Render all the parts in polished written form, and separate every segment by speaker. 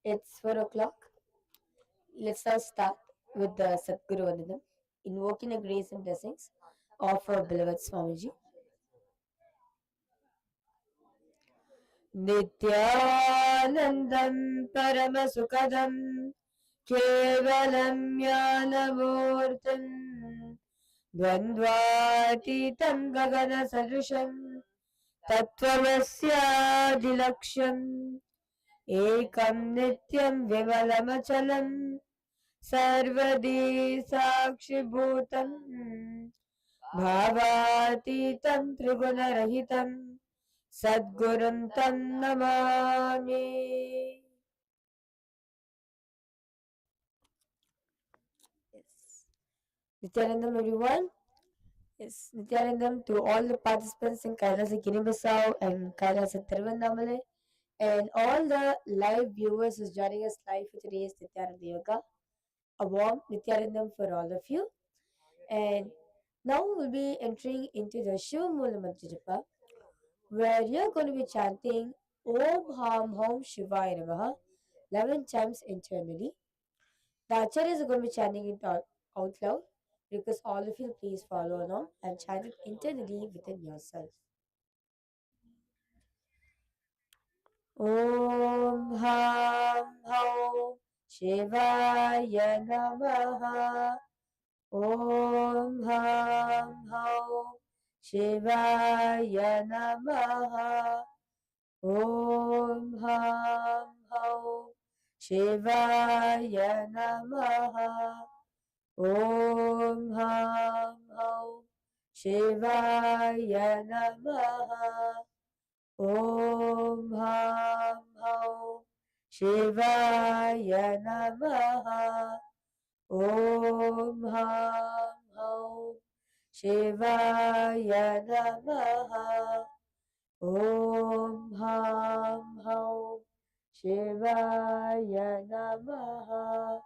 Speaker 1: It's 4 o'clock. Let's now start with the Sadguru Vandanam, invoking the grace and blessings of our beloved Swamiji. Nithyanandam Paramasukadam Kevalam Jnanamurtam Dvandvatitam Gagana Sadusham Tattvamasya Ekam Nityam Vimalamachalam Sarvadi Sakshibhutam Bhavaतीतं Triguna Sadgurum Tam Namami. Yes. Nithyanandam, everyone. Yes, Nithyanandam to all the participants in KAILASA Guinea-Bissau and KAILASA Tiruvannamale and all the live viewers who's joining us live for today's Nithyananda Yoga. A warm Nithyanandam for all of you. And now we'll be entering into the Shiva Mula Mantra Japa, where you're going to be chanting Om Ham Hom Shivaya Namaha 11 times internally. The acharyas are going to be chanting it out loud. Request all of you please follow along and chant it internally within yourself. Om Ham Hom Shivaya Namaha. Om Ham Hom Shivaya Namaha. Om Ham Hom Shivaya Namaha. Om Ham Hom Shivaya Namaha. Om Ham Hom Shivaya Namaha. Om Ham Hom Shivaya Namaha. Om Ham Hom Shivaya Namaha.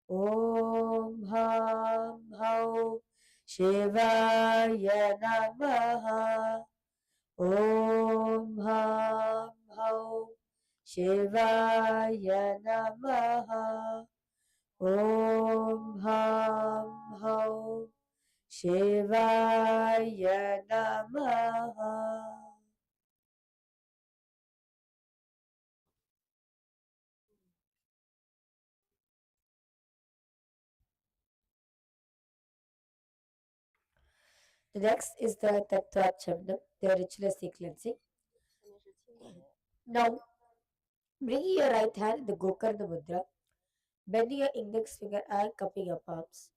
Speaker 1: Om Ham Hom Shivaya Namaha. Om Ham Hom Shivaya Namaha. Om Ham Hom Shivaya Namaha. The next is the Tattva Chabdam, the ritualistic cleansing. Now, bringing your right hand in the Gokarna Mudra, bending your index finger and cupping your palms.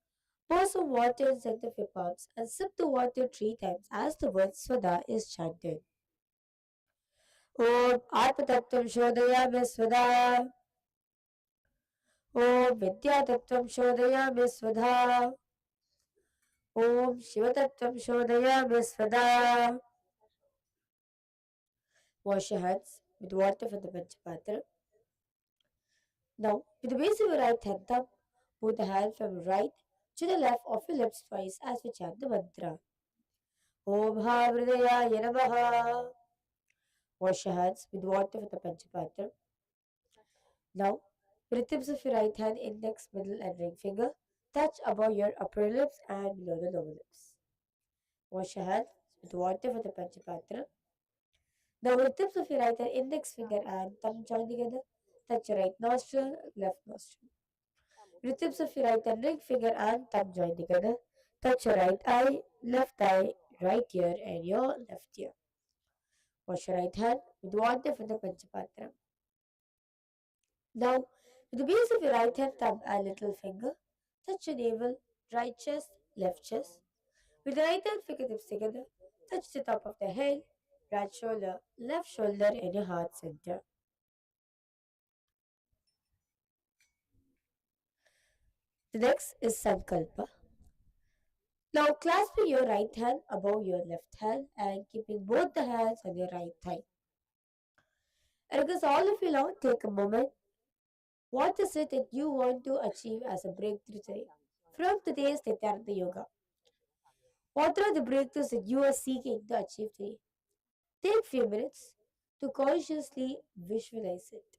Speaker 1: Pour some water in the center of your palms and sip the water 3 times as the word Swada is chanted. Om Atmatattvam Shodhayami Swada. Om Vidyatattvam Shodhayami Swada. Om Shivatattvam Shodhayami Swada. Wash your hands with water from the Panchapatra. Now, with the base of your right hand thumb, move the hand from right to the left of your lips twice as we chant the mantra. Om Ha Hridayaya Namaha. Wash your hands with water from the Panchapatra. Now, with the tips of your right hand, index, middle, and ring finger, touch above your upper lips and below the lower lips. Wash your hands with water from the Panchapatra. Now, with the tips of your right hand, index finger, and thumb join together, touch your right nostril, left nostril. With the tips of your right and ring finger and thumb join together, touch your right eye, right ear, and your left ear. Wash your right hand with water from the Panchapatra. Now, with the base of your right hand thumb and little finger, touch your navel, right chest, left chest. With the right hand fingertips together, touch the top of the head, right shoulder, left shoulder, and your heart center. The next is Sankalpa. Now, clasping your right hand above your left hand and keeping both the hands on your right thigh. And because all of you now take a moment, what is it that you want to achieve as a breakthrough today? From today's Nithyananda Yoga, what are the breakthroughs that you are seeking to achieve today? Take few minutes to consciously visualize it.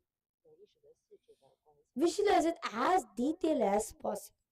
Speaker 1: Visualize it as detailed as possible.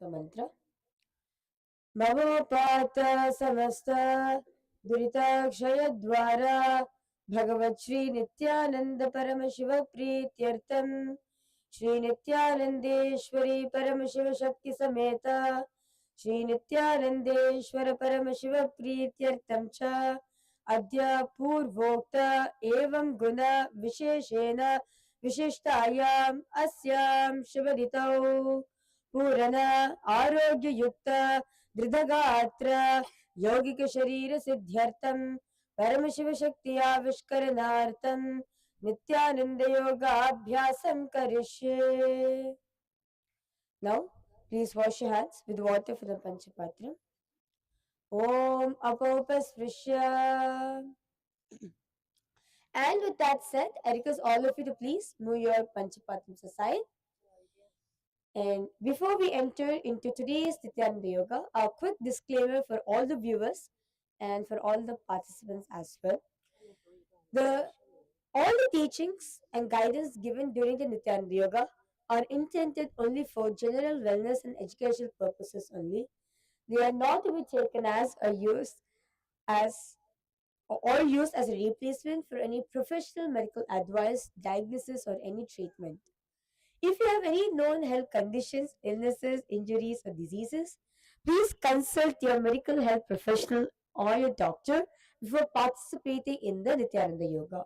Speaker 1: The mantra. ममोपात समस्त दुरिताक्षयद्वारा भगवत् श्री नित्यानंद परम शिव प्रीत्यर्थम श्री नित्यानंदेश्वरी परम शिव शक्ति समेत श्री नित्यानंदेश्वर परम शिव प्रीत्यर्थम च अद्य पूर्वोक्त एवं गुण विशेषेण विशिष्टायाम् अस्यां शुभदितौ पूर्ण आरोग्य युक्त दृढ़गात्र यौगिक शरीर सिद्ध्यर्थम परम शिव शक्ति आविष्करणार्थम नित्यानंद योगाभ्यासं करिष्ये. Now, please wash your hands with water from the Panchapatram. Om Apopasprishya. And with that said, I request all of you to please move your Panchapatrams aside. And before we enter into today's Nithyananda Yoga, a quick disclaimer for all the viewers and for all the participants as well. The all the teachings and guidance given during the Nithyananda Yoga are intended only for general wellness and educational purposes only. They are not to be taken as a use as or used as a replacement for any professional medical advice, diagnosis, or any treatment. If you have any known health conditions, illnesses, injuries, or diseases, please consult your medical health professional or your doctor before participating in the Nityananda Yoga.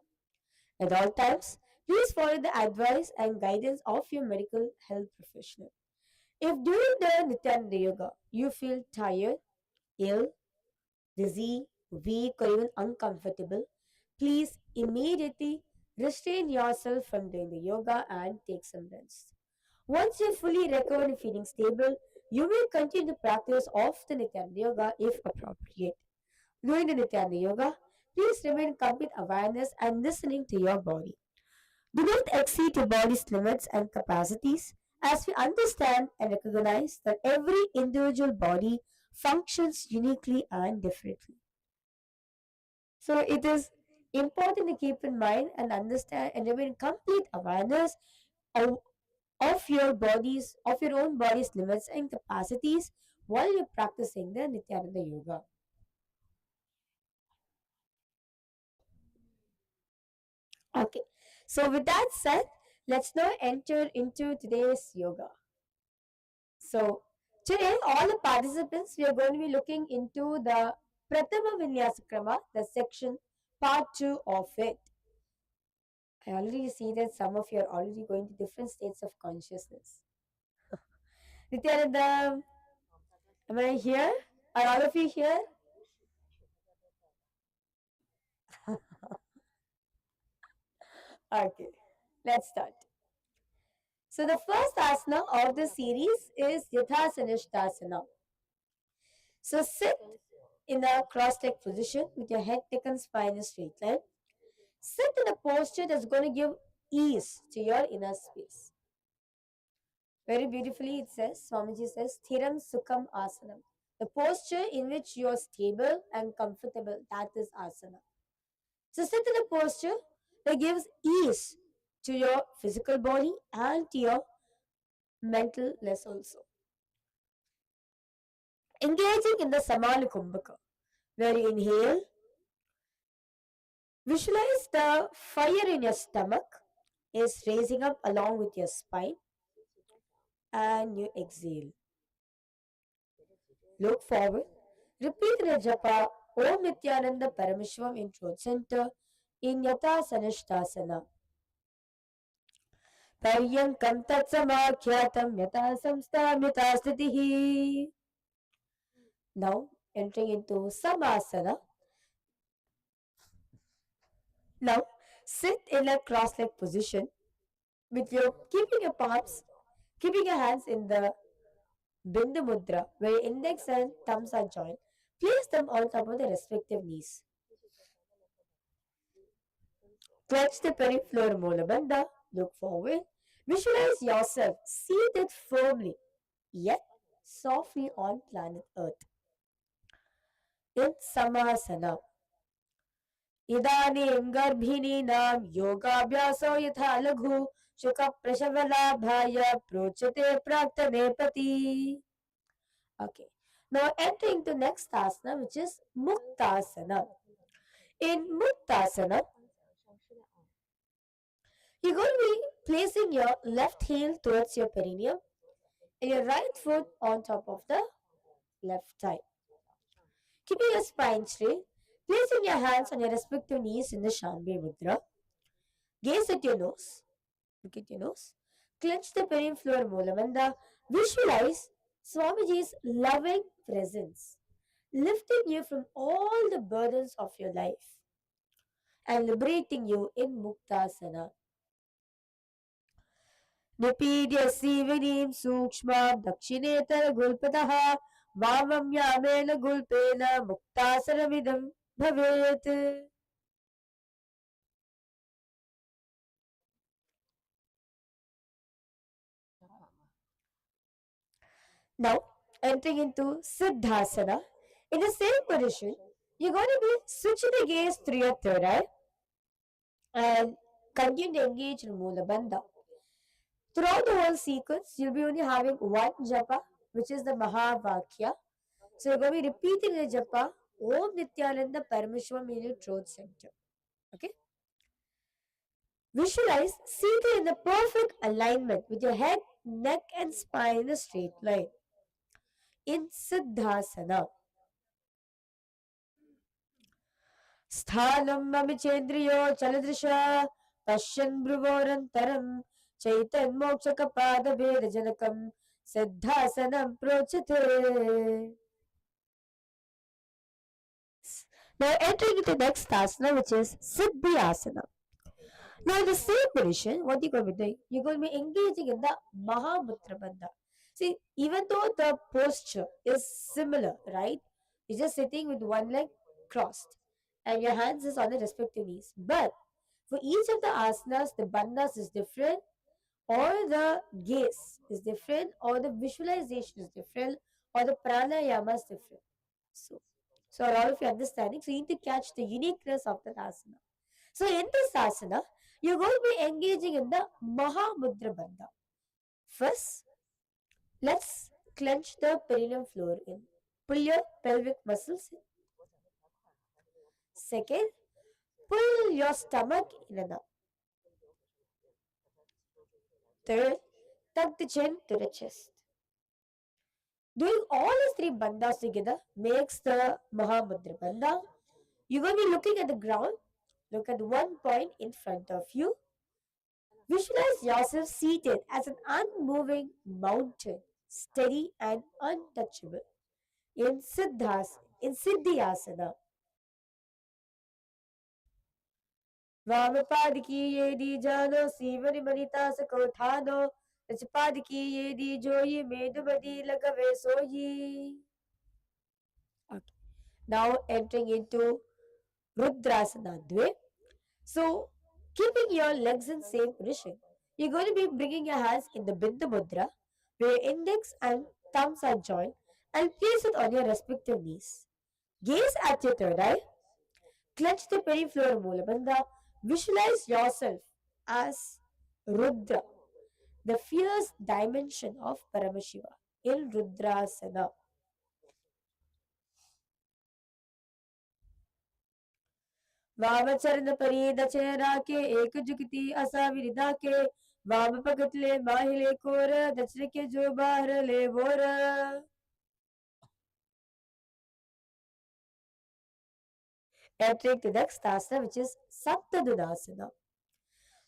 Speaker 1: At all times, please follow the advice and guidance of your medical health professional. If during the Nityananda Yoga you feel tired, ill, dizzy, weak, or even uncomfortable, please immediately restrain yourself from doing the yoga and take some rest. Once you're fully recovered and feeling stable, you may continue the practice of the Nityananda Yoga if appropriate. During the Nityananda Yoga, please remain in complete awareness and listening to your body. Do not exceed your body's limits and capacities as we understand and recognize that every individual body functions uniquely and differently. So it is important to keep in mind and understand and remain in complete awareness of, of your own body's limits and capacities while you're practicing the Nityananda Yoga. Okay, so with that said, let's now enter into today's yoga. So today, all the participants, we are going to be looking into the Prathama Vinyasa Krama, the section part 2 of it. I already see that some of you are already going to different states of consciousness. Nityananda, am I here? Are all of you here? Okay, let's start. So the first asana of the series is Yathasanishtasana. So sit in a cross-legged position with your head taken spine in a straight line. Sit in a posture that's going to give ease to your inner space. Very beautifully it says, Swamiji says, Thiram Sukham Asanam. The posture in which you are stable and comfortable, that is asana. So sit in a posture that gives ease to your physical body and to your mentalness also. Engaging in the Samalukumbhaka, where you inhale, visualize the fire in your stomach is raising up along with your spine, and you exhale. Look forward. Repeat the japa Om Nithyananda Parameshwaram in Throat Center in Yata Sanishtasana. Paryankam Tatsamakhyatam Yata Samstam Yata Sthitihi. Now entering into Samasana. Now sit in a cross-legged position with your keeping your hands in the Bindu Mudra, where your index and thumbs are joined. Place them on top of the respective knees. Clutch the perifloor Molabandha. Look forward. Visualize yourself seated firmly, yet softly on planet Earth. In Samasana. इदानीं गर्भिणीनां योगाभ्यासो यथा लघु शुकप्रसवलाभाय प्रोच्यते प्राक्तनेपति. Okay. Now entering the next asana, which is Muktasana. In Muktasana, you're going to be placing your left heel towards your perineum and your right foot on top of the left thigh. Keeping your spine straight, placing your hands on your respective knees in the Shambhi Mudra. Gaze at your nose. Look at your nose. Clench the perifloor Moolamandha. Visualize Swamiji's loving presence, lifting you from all the burdens of your life and liberating you in Muktasana. निपीड्य सीवनीं सूक्ष्मां दक्षिणेतरगुल्पतः वामं यामेन गुल्पेन मुक्तासनमिदं भवेत्. Now, entering into Siddhasana, in the same position, you're going to be switching the gaze through your third eye and continue to engage in Mula Bandha. Throughout the whole sequence, you'll be only having one japa, which is the Mahavakya. So you're going to be repeating the japa Om Nithyananda Parameshwaram in your throat center. Okay? Visualize seated in the perfect alignment with your head, neck, and spine in a straight line. In Siddhasana. Sthanam mamichendriyo chaladrisha pashyan bhruvorantaram chaitan mokshakapada vedajanakam siddhasanam prochate. Now entering into the next asana, which is Siddhyasana. Now in the same position, what you're going to be doing? You're going to be engaging in the Mahamudra Bandha. See, even though the posture is similar, right? You're just sitting with one leg crossed and your hands is on the respective knees. But for each of the asanas, the bandhas is different, or the gaze is different, or the visualization is different, or the pranayama is different. So are all of you understanding? So you need to catch the uniqueness of that asana. So in this asana, you're going to be engaging in the Mahamudra Bandha. First, let's clench the perineum floor in. Pull your pelvic muscles in. Second, pull your stomach in and out. Third, tuck the chin to the chest. Doing all these three bandhas together makes the Mahamudra Bandha. You're going to be looking at the ground. Look at one point in front of you. Visualize yourself seated as an unmoving mountain, steady and untouchable. In Siddhyasana. वामपाद की ये दी जानो सीवन मनिता सको थानो रजपाद की ये दी जोई मेदुबदी लगवे सोई. Okay. Now entering into Rudrasana Dve. So keeping your legs in same position, you're going to be bringing your hands in the Bindu Mudra, where your index and thumbs are joined, and place it on your respective knees. Gaze at your third eye. Clench the peripheral Mulabandha. Visualize yourself as Rudra, the fierce dimension of Paramashiva in Rudrasana. वामचरण परी दक्षिण राके एक जुगती असा विरिदा के वाम भगत ले माहिले core दक्षिण के जो बाहर ले bore. Entering the next asana, which is Saptadunasana.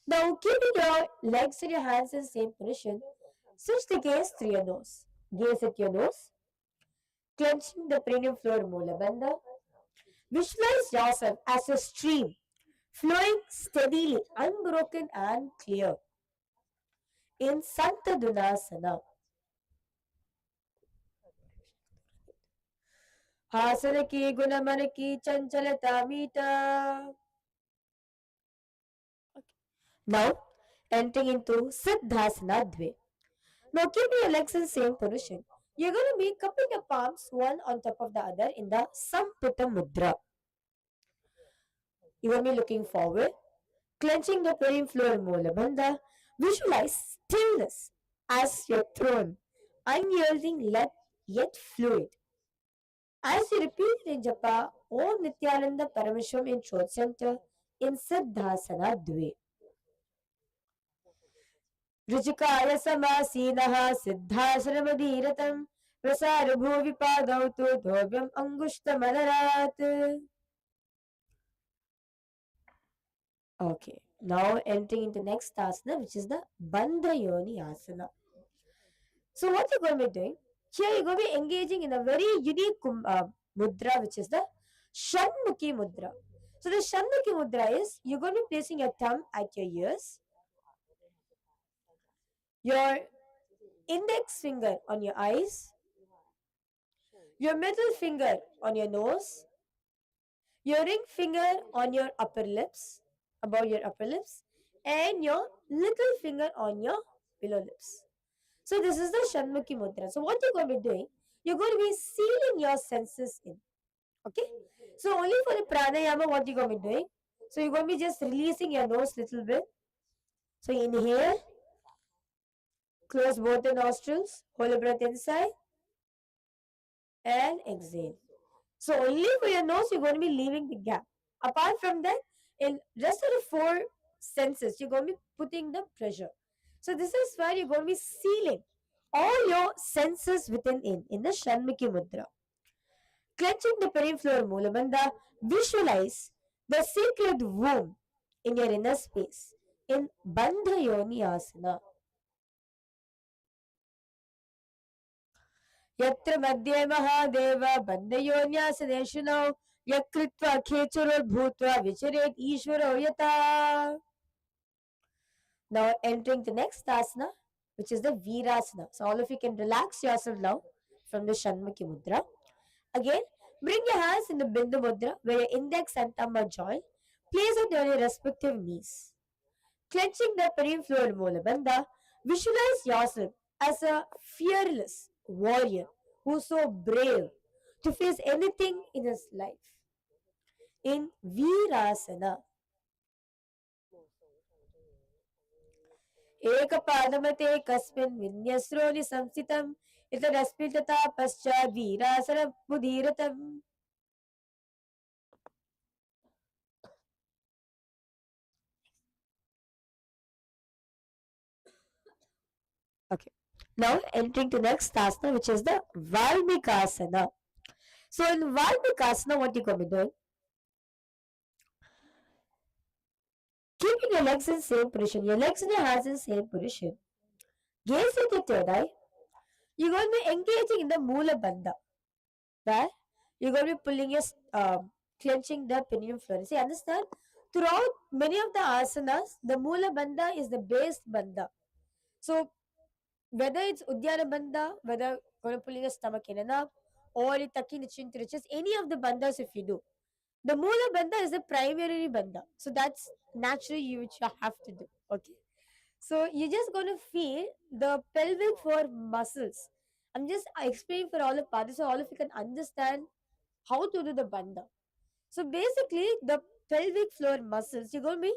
Speaker 1: Now, keeping your legs and your hands in same position, switch the gaze to your nose. Gaze at your nose, clenching the perineum floor Mula Bandha. Visualize yourself as a stream flowing steadily, unbroken and clear in Santadunasana. हासन की गुण मन की चंचलता मीटा. Now, entering into Siddhasana Dve. Now, keeping your legs in same position. You're going to be cupping your palms one on top of the other in the Samputa Mudra. You're going to be looking forward, clenching the perineum floor Mula Bandha. Visualize stillness as your throne, unyielding yet fluid. As you repeat it in japa, Om Nithyananda Parameshwaram in Throat Center in Siddhasana Dve. ऋचिकाय समासीनः सिद्धाश्रमधीरतं प्रसारभूविपादौ तु धोव्यम् अंगुष्ठमदरात्. Okay, now entering into next asana, which is the Bandha Yoni Asana. So what you're going to be doing, here you're going to be engaging in a very unique mudra, which is the Shanmukhi Mudra. So the Shanmukhi Mudra is, you're going to be placing your thumb at your ears, your index finger on your eyes, your middle finger on your nose, your ring finger on your upper lips, above your upper lips, and your little finger on your below lips. So this is the Shanmukhi Mudra. So what you're going to be doing, you're going to be sealing your senses in. Okay? So only for the pranayama, what you're going to be doing, so you're going to be just releasing your nose little bit. So inhale, close both the nostrils, hold your breath inside, and exhale. So only for your nose, you're going to be leaving the gap. Apart from that, in rest of the four senses, you're going to be putting the pressure. So this is where you're going to be sealing all your senses within in the Shanmukhi Mudra. Clenching the perineum floor Mulabandha, visualize the sacred womb in your inner space in Bandha Yoni Asana. यत्र मध्ये महादेव बन्धयोन्यासनेषुनो यकृत्वा खेचुरोद्भूत्वा विचरेत् ईश्वरो यथा. Now entering the next asana, which is the Virasana. So all of you can relax yourself now from the Shanmukhi Mudra. Again, bring your hands in the Bindu Mudra where your index and thumb are joined. Place it on your respective knees. Clenching the perineum floor Mulabandha, visualize yourself as a fearless warrior who's so brave to face anything in his life. In Virasana. एकपादमते कस्मिन् विन्यस्रोनि संस्थितम् इतरस्मिन् तथा पश्चात् वीरासनमुदीरतम्. Okay. Now entering to next asana, which is the Valmikasana. So in Valmikasana, what you're going to be doing, keeping your legs in same position, your legs and your hands in same position. Gaze at your third eye. You're going to be engaging in the Mula Bandha. Where you're going to be pulling your, clenching the perineum floor. See, understand? throughout many of the asanas, the Mula Bandha is the base bandha. So whether it's Udyana Bandha, whether going to pulling a stomach in and up, or it tucking the chin to the chest, any of the bandhas if you do. The Mula Bandha is the primary bandha. So that's naturally which you have to do. Okay. So you're just going to feel the pelvic floor muscles. I'm just explaining for all of parties so all of you can understand how to do the bandha. So basically, the pelvic floor muscles, you're going to be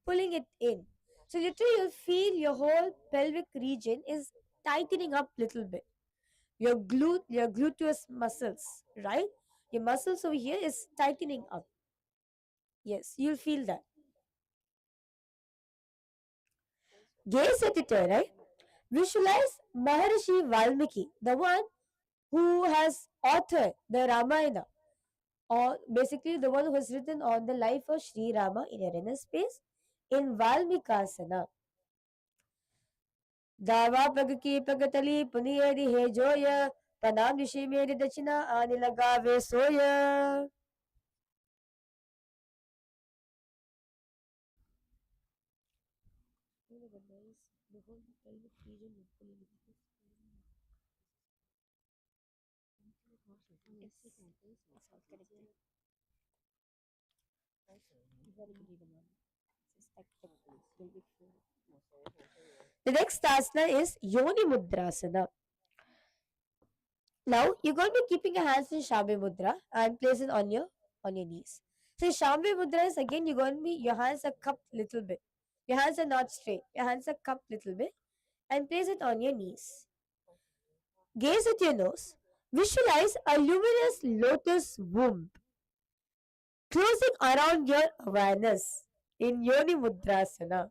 Speaker 1: pulling it in. So literally, you'll feel your whole pelvic region is tightening up little bit. Your gluteus muscles, right? Your muscles over here is tightening up. Yes, you'll feel that. Gaze at it, right? Visualize Maharishi Valmiki, the one who has authored the Ramayana, or basically the one who has written on the life of Sri Rama in a inner space in Valmikasana. दावा पग की पगतली पुनियदि हे जोय प्रणाम ऋषि मेरे दक्षिणा आने लगा वे सोय. The next asana is Yoni Mudrasana. Now you're going to be keeping your hands in Shambhi Mudra and place it on your knees. So Shambhi Mudra is again you're going to be your hands are cupped little bit. Your hands are not straight. Your hands are cupped little bit and place it on your knees. Gaze at your nose. Visualize a luminous lotus womb closing around your awareness in Yoni Mudrasana.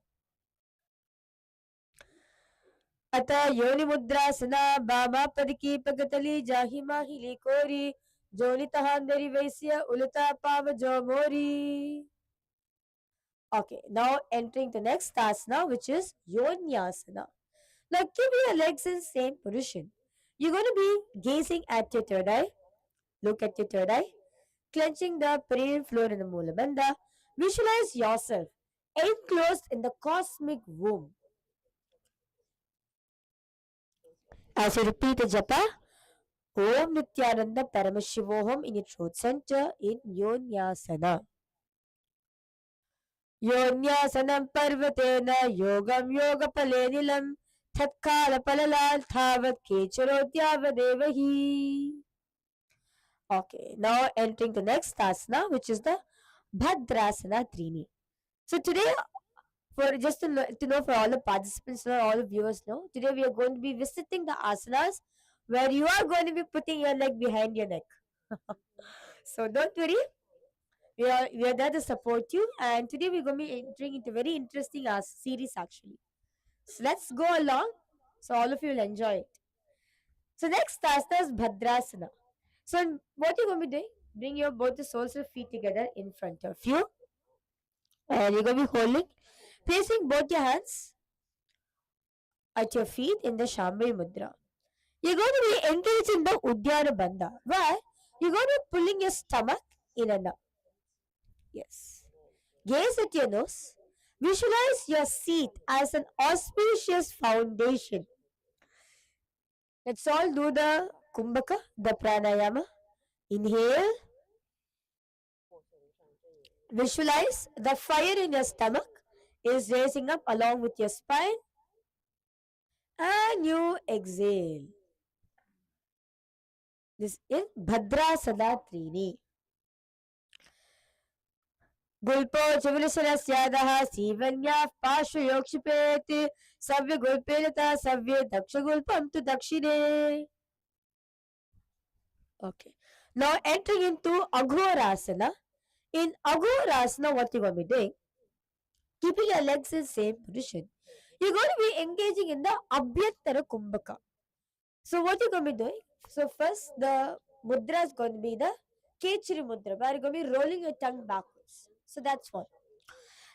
Speaker 1: अत योनि मुद्रासना बामा पद की पगतली जाहि माहिली कोरी जोनितः अंदरि वैश्य उलता पाव जो मोरी. Okay, now entering the next asana, which is Yonyasana. Now keep your legs in same position. You're going to be gazing at your third eye. Look at your third eye. Clenching the perineal floor in the Mula Bandha. Visualize yourself enclosed in the cosmic womb. As you repeat the japa, Om Nithyananda Paramashivoham in your throat center in Yonyasana. Yonyasanam parvatena yogam yoga palenilam tatkala palal thavat kecharodhyavadevahi. Okay, now entering the next asana, which is the Bhadrasana Trini. So today, for just to know for all the participants, all the viewers know, today we are going to be visiting the asanas where you are going to be putting your leg behind your neck. So don't worry, we are there to support you, and today we're going to be entering into a very interesting series actually. So let's go along so all of you will enjoy it. So next asana is Bhadrasana. So what you're going to be doing, bring your both the soles of feet together in front of you, and you're going to be holding, placing both your hands at your feet in the Shambhi Mudra. You're going to be engaged in the Udyana Bandha, where you're going to be pulling your stomach in and up. Yes. Gaze at your nose. Visualize your seat as an auspicious foundation. Let's all do the Kumbhaka, the pranayama. Inhale. Visualize the fire in your stomach is raising up along with your spine. And you exhale. This is Bhadrasana Trini. गुल्पो चिवलिशनस्यादः सीवन्याः पार्श्वयोक्षिपेति सव्य गुल्पेनता सव्ये Daksha गulpam to dakshine. Okay. Now entering into Aghorasana. In Aghorasana, what you're going to be doing, keeping your legs in same position, you're going to be engaging in the Abhyattara Kumbhaka. So what you're going to be doing? So first the mudra is going to be the Kechari Mudra, where you're going to be rolling your tongue backwards. So that's one.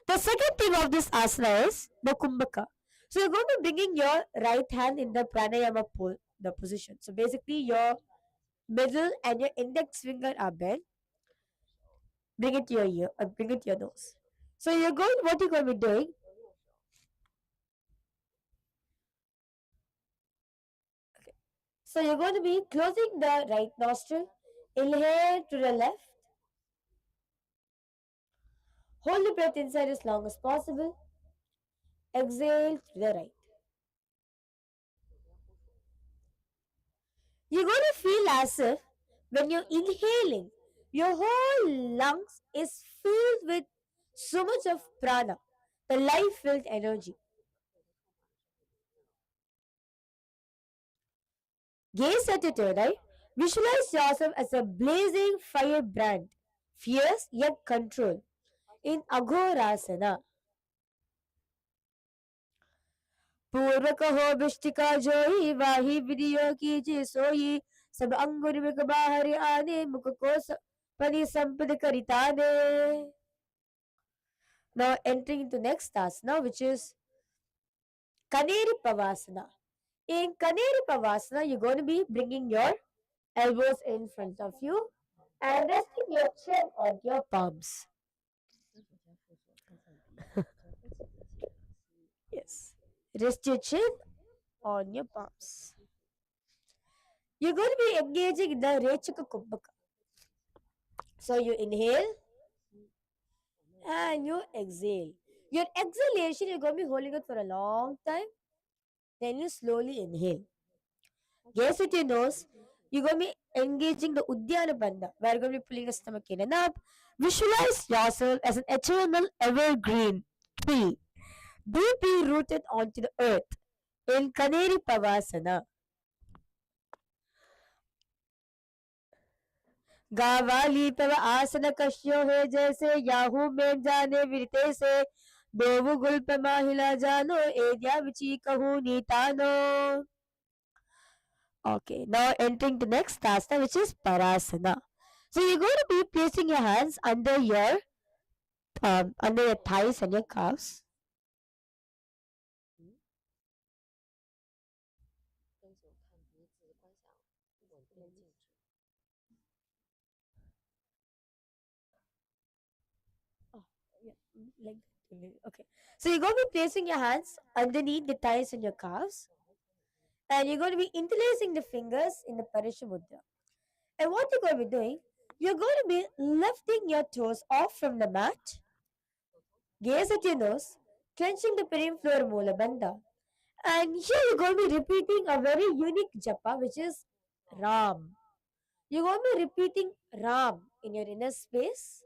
Speaker 1: The second thing of this asana is the Kumbhaka. So you're going to be bringing your right hand in the pranayama the position. So basically your middle and your index finger are bent. Bring it to your ear, bring it to your nose. So what you're going to be doing? So you're going to be closing the right nostril. Inhale to the left. Hold the breath inside as long as possible. Exhale to the right. You're going to feel as if when you're inhaling, your whole lungs is filled with so much of prana, the life-filled energy. Gaze at it, right? Visualize yourself as a blazing firebrand, fierce yet controlled, in Aghorasana. पूर्व कहो बिष्टिका जोई वाही विधियो कीजिए सोई सब अंगुर big बाहर आने मुख को परि संपद करिताने. Now entering into next asana, which is Kaneri Pavasana. In Kaneri Pavasana, you're going to be bringing your elbows in front of you and resting your chin on your palms. Yes. Rest your chin on your palms. You're going to be engaging in the Rechaka Kumbhaka. So you inhale and you exhale. Your exhalation, you're going to be holding it for a long time. Then you slowly inhale. Gaze with your nose. You're going to be engaging the Udyana Bandha, where you're going to be pulling the stomach in and up. Visualize yourself as an eternal evergreen tree, deeply rooted onto the earth in Kaneri Pavasana. गावाली तव आसन कश्यो है जैसे Yahoo में जाने विरते से दोवु गुल्प माहिला जानो एद्या विची कहू नीतानो. Okay, now entering the next asana, which is Parasana. So you're going to be placing your hands under your thighs and your calves. Oh, yeah, like that. Okay. So you're going to be placing your hands underneath the thighs and your calves, and you're going to be interlacing the fingers in the Parishamudra. And what you're going to be doing, you're going to be lifting your toes off from the mat, gaze at your nose, clenching the peripheral molar bandha. And here you're going to be repeating a very unique japa, which is Ram. You're going to be repeating Ram in your inner space.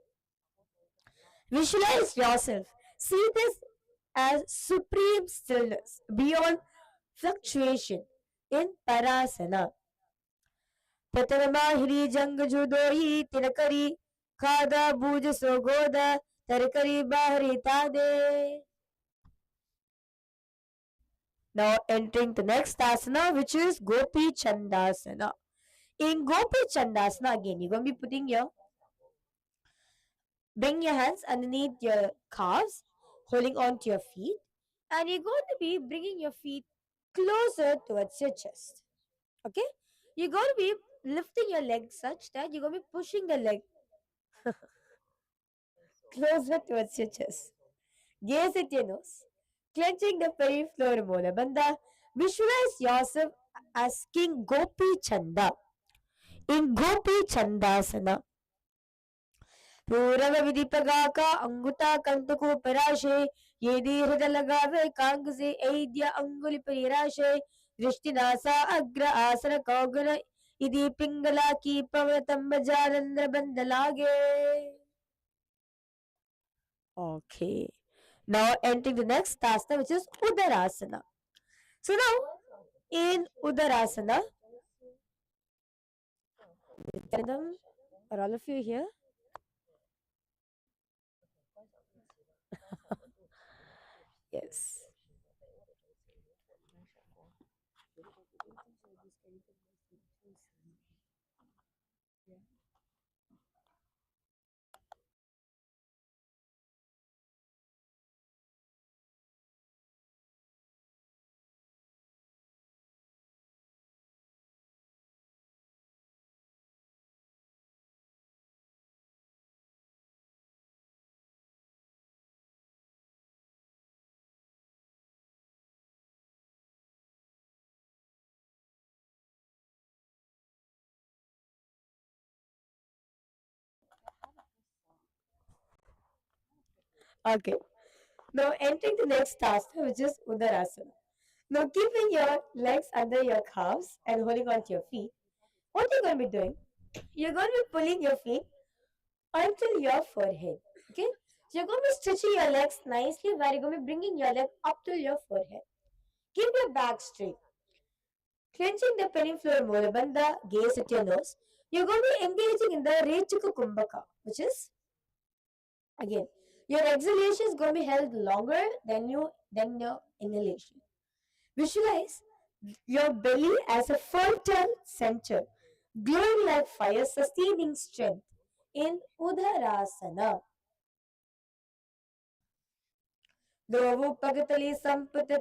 Speaker 1: Visualize yourself. See this as supreme stillness beyond fluctuation in Parasana. Pataramahiri jang judoi tinakari khada bhuj sogoda tarkari bahari tade. Now entering the next asana, which is Gopi Chandasana. In Gopi Chandasana, again, you're going to be bring your hands underneath your calves, holding on to your feet, and you're going to be bringing your feet closer towards your chest. Okay? You're going to be lifting your leg such that you're going to be pushing the leg closer towards your chest. Gaze at your nose, clenching the peripheral molar bandha. Visualize yourself as King Gopi Chanda in Gopi Chandasana. पूरव विधि पगा का अंगुता कंत को पराशे ये दीर्घ लगावे Kong से ऐद्य अंगुल परिराशे दृष्टि NASA अग्र आसन कौगुन इधि पिंगला की पवतंब जालंद्र बंद लागे. Okay. Now entering the next asana, which is Udarasana. So now in Udarasana, are all of you here? Yes. Okay. Now entering the next task, which is Udarasana. Now keeping your legs under your calves and holding onto your feet. What you're going to be doing? You're going to be pulling your feet until your forehead. Okay? So you're going to be stretching your legs nicely where you're going to be bringing your leg up to your forehead. Keep your back straight. Clenching the penifloor Mulabandha, gaze at your nose. You're going to be engaging in the Rechika Kumbhaka, which is again your exhalation is going to be held longer than your inhalation. Visualize your belly as a fertile center, glowing like fire, sustaining strength in Udharasana. ध्रुवु पगतली संपत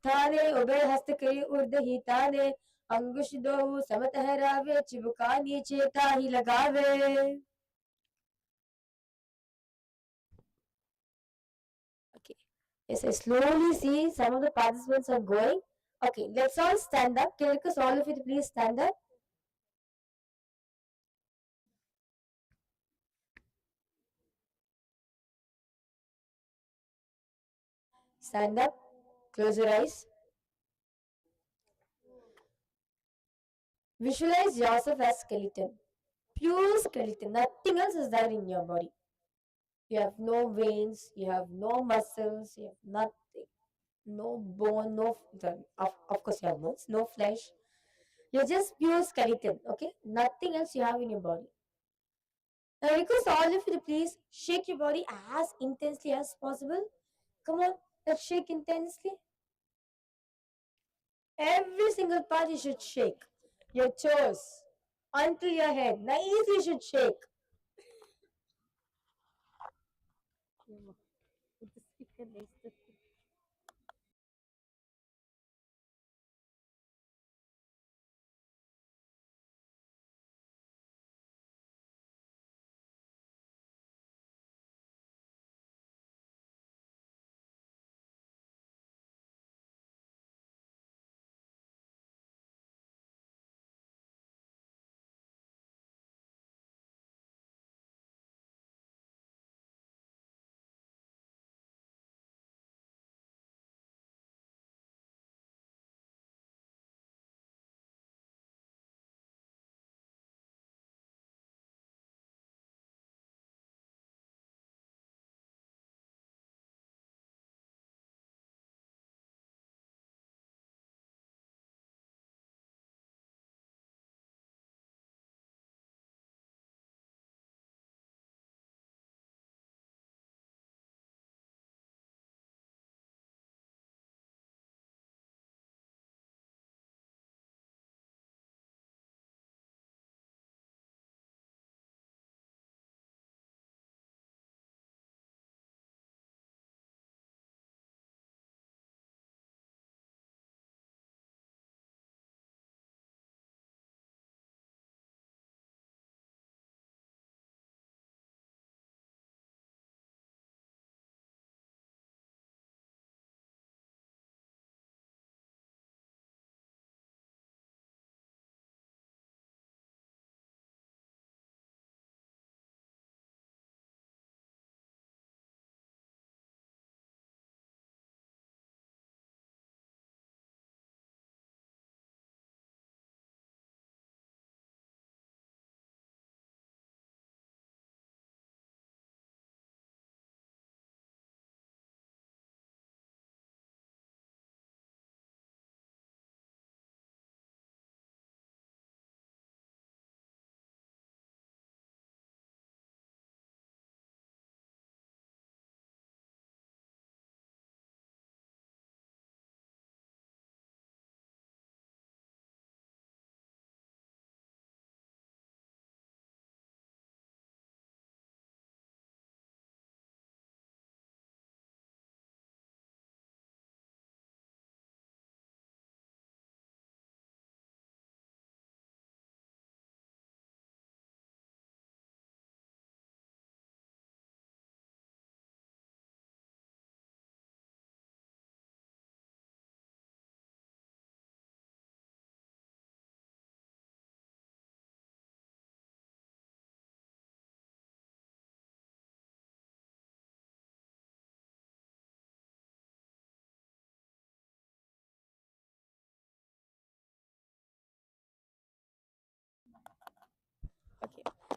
Speaker 1: थाने उभय हस्त करी उर्ध ही ताने अंकुश दोहु समतहरावे चिबुका नीचे ताही लगावे. Okay. Yes, I slowly see some of the participants are going. Okay, let's all stand up. Can I request all of you to please stand up? Stand up. Close your eyes. Visualize yourself as skeleton. Pure skeleton. Nothing else is there in your body. You have no veins, you have no muscles, you have nothing. No bone, no of course you have bones, no flesh. You're just pure skeleton, okay? Nothing else you have in your body. Now request all of you to please shake your body as intensely as possible. Come on, let's shake intensely. Every single part you should shake. Your toes until your head. Nicely you should shake.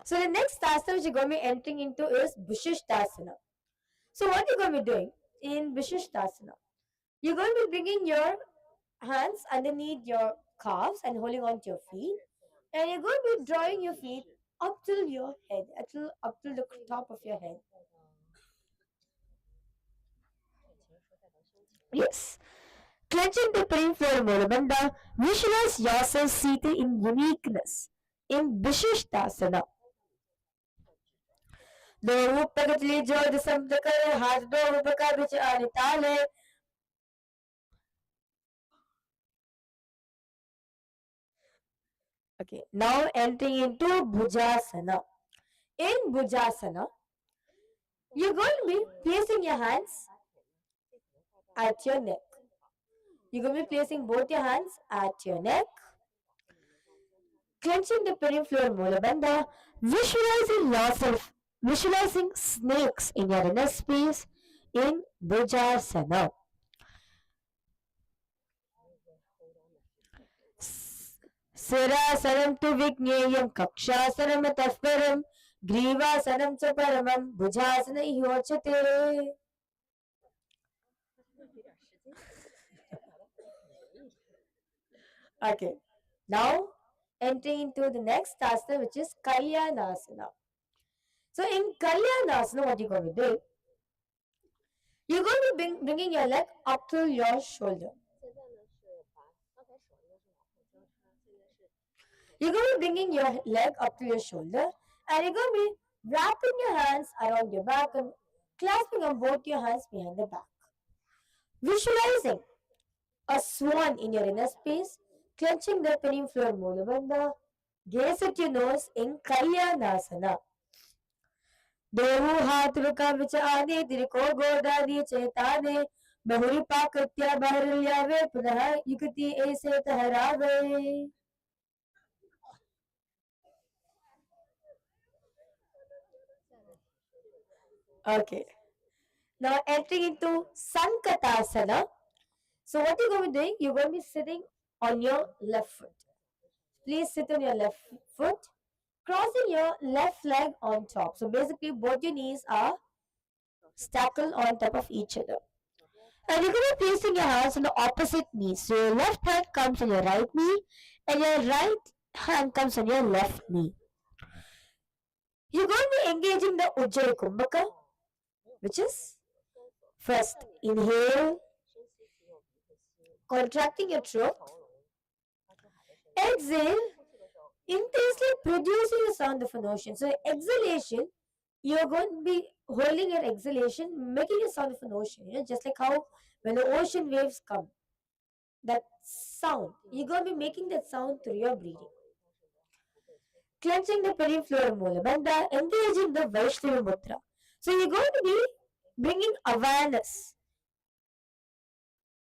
Speaker 1: So the next asana which you're going to be entering into is Vishishtasana. So what you're going to be doing in Vishishtasana, you're going to be bringing your hands underneath your calves and holding on to your feet, and you're going to be drawing your feet up till your head, up till the top of your head. Yes. Clenching the peripheral Mulabandha, visualize yourself seated in uniqueness in Vishishtasana. दो ऊपर कचली जोड़ शब्द करे हाथ दो ऊपर का बिच आने ताले. Okay, now entering into Bhujasana. In Bhujasana, you're going to be placing your hands at your neck. You're going to be placing both your hands at your neck, clenching the peripheral Mulabandha, visualizing yourself, visualizing snakes in your inner space in Bhujasana. Sirasanam tu Vignyayam Kakshasanam Atafparam Grivasanam cha Paramam Bhujasana Hyochate. Okay, now entering into the next asana, which is Kalyanasana. So in Kalyanasana, what you're going to do, you're going to be bringing your leg up to your shoulder. You're going to be bringing your leg up to your shoulder, and you're going to be wrapping your hands around your back and clasping on both your hands behind the back. Visualizing a swan in your inner space, clenching the peripheral Mulabandha, gaze at your nose in Kalyanasana. देहु हाथ रुका विचारे तिरको गोदादी चेताने बहुरी पाकृत्या बहरल्यावे पुनः युक्ति ऐसे तहरावे. Okay. Now entering into Sankatasana. So what you're going to be doing, you're going to be sitting on your left foot. Please sit on your left foot, crossing your left leg on top. So basically both your knees are stacked on top of each other. And you're going to be placing your hands on the opposite knee. So your left hand comes on your right knee and your right hand comes on your left knee. You're going to be engaging the Ujjayi Kumbhaka, which is first inhale, contracting your throat, exhale, intensely producing the sound of an ocean. So exhalation, you're going to be holding your exhalation, making a sound of an ocean, just like how when the ocean waves come, that sound, you're going to be making that sound through your breathing. Clenching the peripheral Mulabandha, engaging the Vaishnava Mudra. So you're going to be bringing awareness.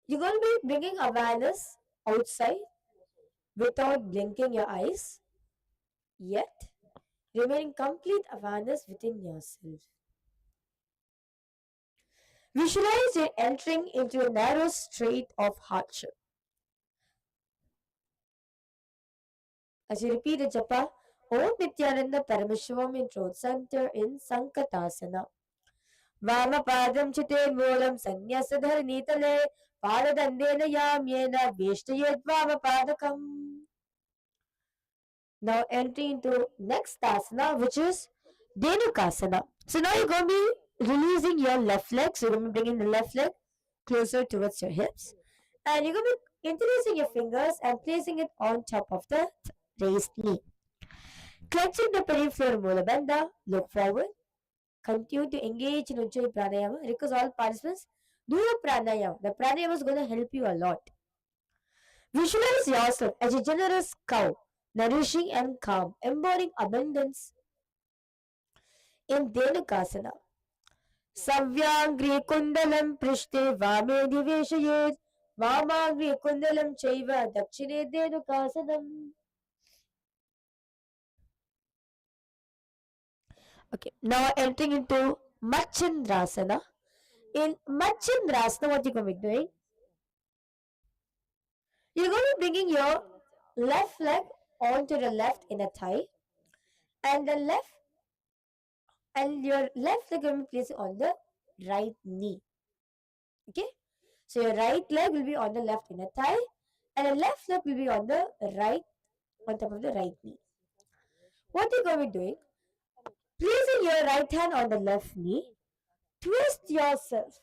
Speaker 1: You're going to be bringing awareness outside without blinking your eyes, yet remaining complete awareness within yourself. Visualize you entering into a narrow strait of hardship. As you repeat the japa, Om Nithyananda Paramashiva in throat center in Sankatasana. Vamapadam chite moolam sannyasa nitale padadandena yamyena veshtayed vamapadakam. Now entering into next asana, which is Dhenukasana. So now you're going to be releasing your left leg. So you're going to be bringing the left leg closer towards your hips. And you're going to be interlacing your fingers and placing it on top of the raised knee. Clenching the peripheral Mulabandha, look forward. Continue to engage in Ujjayi Pranayama. Request all participants, do your pranayama. The pranayama is going to help you a lot. Visualize yourself as a generous cow, nourishing and calm, embodying abundance in Dhenukasana. Savyangri kundalam prishte vame diveshayet vamangri kundalam chaiva dakshine Dhenukasanam. Okay, now entering into Machindrasana. In Machindrasana, what you're going to be doing? You're going to be bringing your left leg onto the left inner thigh, and the left and your left leg will be placed on the right knee. Okay, so your right leg will be on the left inner thigh, and the left leg will be on the right, on top of the right knee. What you're going to be doing, placing your right hand on the left knee, twist yourself.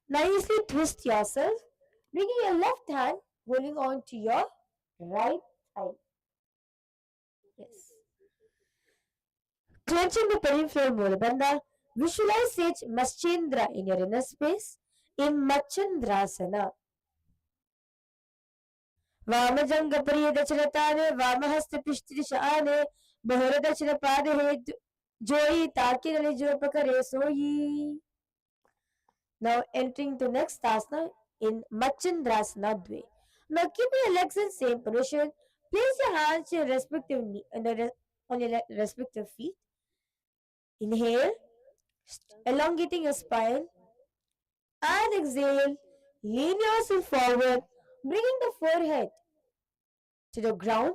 Speaker 1: Nicely twist yourself, bringing your left hand holding on to your right thigh. Yes. Clenching the pelvic floor Mulabandha, visualize Sage Maschendra in your inner space in Machandrasana. वामजंग परियदचरताने वामहस्त पिष्टिशाने बहुरदचर पादे जोई ताकि नले जो पकड़े सोई. Now entering to next asana in Machandrasana Dve. Now keep your legs in same position. Place your hands on your respective knee, on your respective feet. Inhale, elongating your spine, and exhale. Lean yourself forward, bringing the forehead to the ground,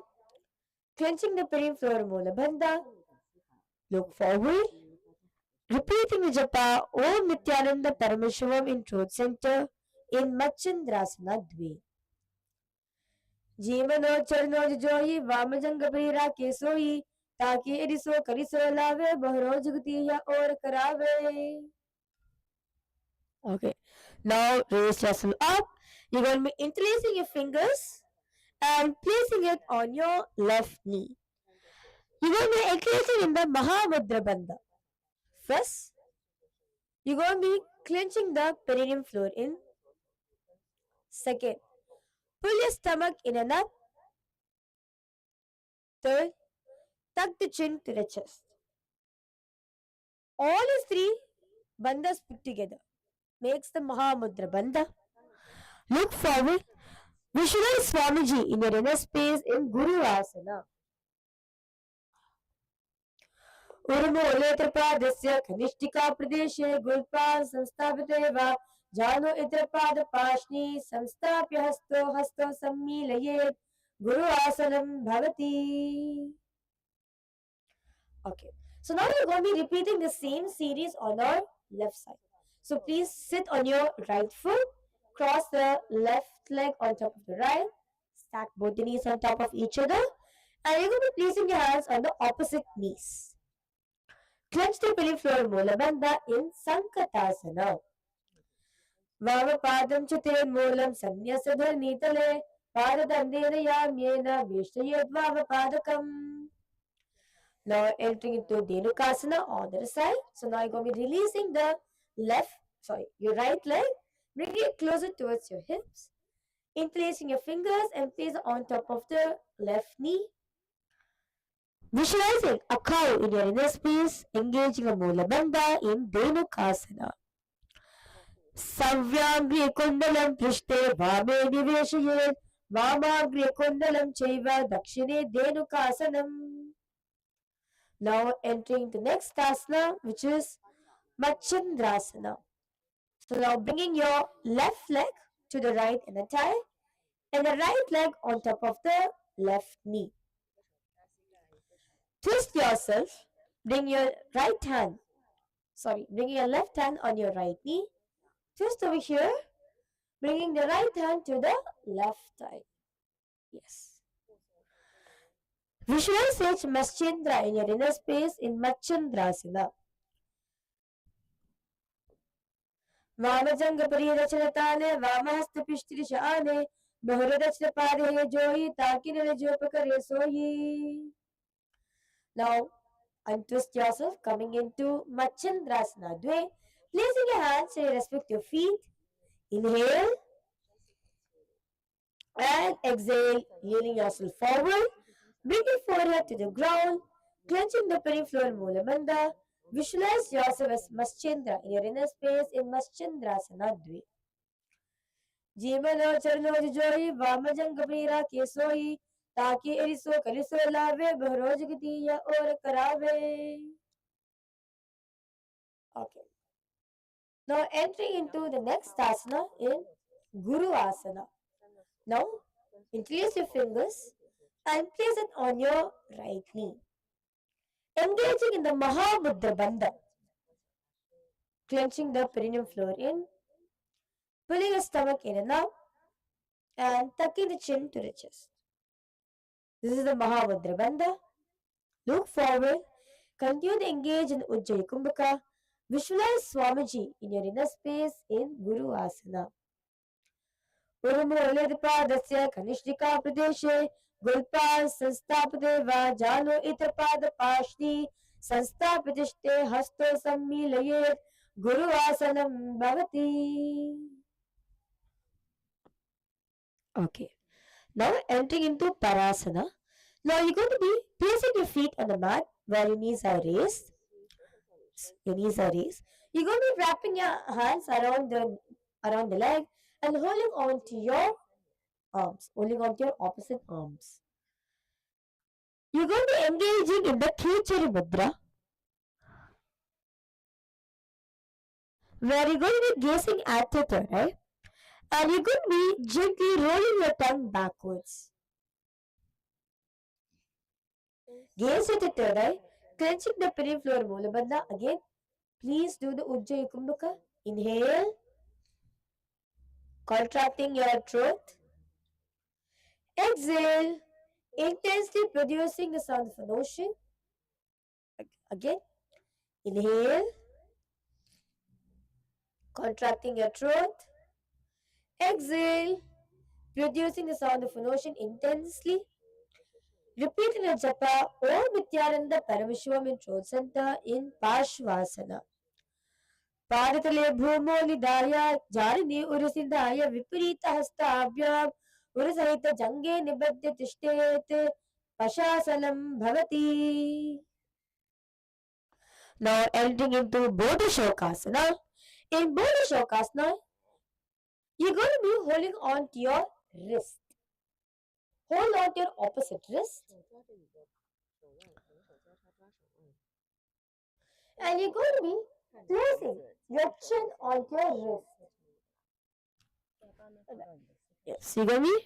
Speaker 1: clenching the peripheral molar bandha. Look forward, repeating the japa Om Nithyananda Paramashivam in Truth Center in Machandrasana Dve. जीवनो चरणो जोई वामजंग बरीरा के सोई ताकि एरिसो करिसो लावे बहरो जुगती या और करावे. Okay, now raise yourself up. You're going to be interlacing your fingers and placing it on your left knee. You're going to be engaging in the Mahamudra Bandha. First, you're going to be clenching the perineum floor in. Second, pull your stomach in and up. Third, tuck the chin to the chest. All these three bandhas put together makes the Mahamudra Bandha. Look forward. Visualize Swamiji in your inner space in Guru Asana. Urmooletrapadasya Kanishtika Pradeshe Gulpa Samstapiteva Jano Itrapada Pashni Samstapya Hasto Sammilayet Guru Asanam Bhavati. Okay, so now we're going to be repeating the same series on our left side. So please sit on your right foot, cross the left leg on top of the right, stack both the knees on top of each other, and you're going to be placing your hands on the opposite knees. Clench the pelvic floor Mulabandha in Sankatasana. Vamapadam Chate Mulam Sanyasadhar Nitale Padadandena Yamyena Vishtayad Vamapadakam. Now entering into Dhenukasana on the other side. So now you're going to be releasing the your right leg, bringing it closer towards your hips, interlacing your fingers and place it on top of the left knee. Visualizing a cow in your inner space, engaging a Mula Bandha in Dhenukasana. Savyangri Kundalam Prishte Vame Niveshayet Vamagri Kundalam Chaiva Dakshine Dhenukasanam. Now entering the next asana, which is Machandrasana. So now bringing your left leg to the right inner thigh and the right leg on top of the left knee. Twist yourself, bring your left hand on your right knee, twist over here, bringing the right hand to the left thigh. Yes. Visualize Sage Maschendra in your inner space in Machandrasana. वामजंग परिरचनताने वामहस्त पिष्टिशाने बहुरदचर पादे जोई ताकि नले जो पकड़े सोई. Now untwist yourself, coming into Machandrasana Dve, placing your hands on your respective feet. Inhale and exhale, leaning yourself forward, bring your forehead to the ground, clenching the peripheral Mulabandha. Visualize yourself as Maschendra in your inner space in Maschendrasana Dve. जीवनो चरणो जोई वामजंग प्रीरा के सोई ताकि एरिसो कलिसो लावे बहरोज गति या और करावे. Okay. Now entering into the next asana in Guru Asana. Now interlace your fingers, and place it on your right knee. Engaging in the Mahamudra Bandha, clenching the perineum floor in, pulling your stomach in and out, and tucking the chin to the chest. This is the Mahamudra Bandha. Look forward, continue to engage in Ujjayi Kumbhaka. Visualize Swamiji in your inner space in Guru Asana. Urumulidpadasya Kanishtika Pradeshe Gulpa Sanstapdeva Jalo Itapada Pashni Sanstapitishte Hasto Sammilayet Guru Asanam Bhavati. Okay. Now entering into Parasana. Now you're going to be placing your feet on the mat where your knees are raised. Your knees are raised. You're going to be wrapping your hands around the leg and holding on to your arms, holding on to your opposite arms. You're going to be engaging in the Khichari Mudra, where you're going to be gazing at the third eye, and you're going to be gently rolling your tongue backwards. Gaze at the third eye, clenching the perineum floor Mulabandha. Again, please do the Ujjayi Kumbhaka. Inhale, contracting your throat. Exhale, intensely producing the sound of an ocean. Again, inhale, contracting your throat. Exhale, producing the sound of an ocean intensely. Repeat in a japa Om Nithyananda Paramashiva in throat center in Parshvasana. पादतले भूमोलिदाय जारिने उरसिदाय विपरीतहस्ताभ्याम् उरसहित जंगे निबध्य तिष्ठेत् पशासनं भवति. Now entering into Bodhi Shokasana. In Bodhi Shokasana, you're going to be holding on to your wrist. Hold on to your opposite wrist. And you're going to be placing your chin on your wrist. Yes, you're going to be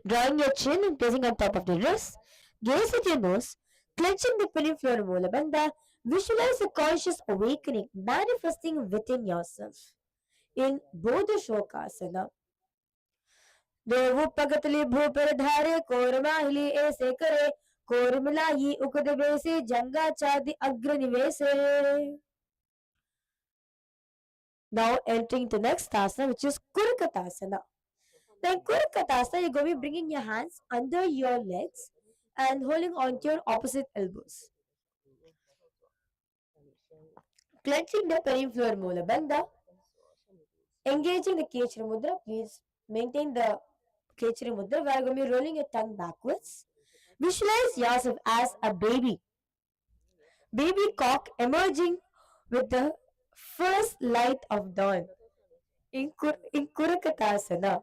Speaker 1: drawing your chin and placing on top of the wrist. Gaze at your nose, clenching the perineum floor Mulabandha. Visualize a conscious awakening manifesting within yourself. In Bodhi Shokasana. देवु पगतली भूपर धारे कोरमाहिली ऐसे करे कोरमलाही उकदवेसे जंगा चादि अग्रनिवेसे. Now entering the next asana, which is Kurkatasana. Then Kurkatasana, you're going to be bringing your hands under your legs and holding on to your opposite elbows. Clenching the perineum floor Mulabandha. Engaging the Kechara Mudra. Please maintain the Kechari Mudra, where you're going to be rolling your tongue backwards. Visualize yourself as a baby. Baby cock emerging with the first light of dawn. In Kurakatasana.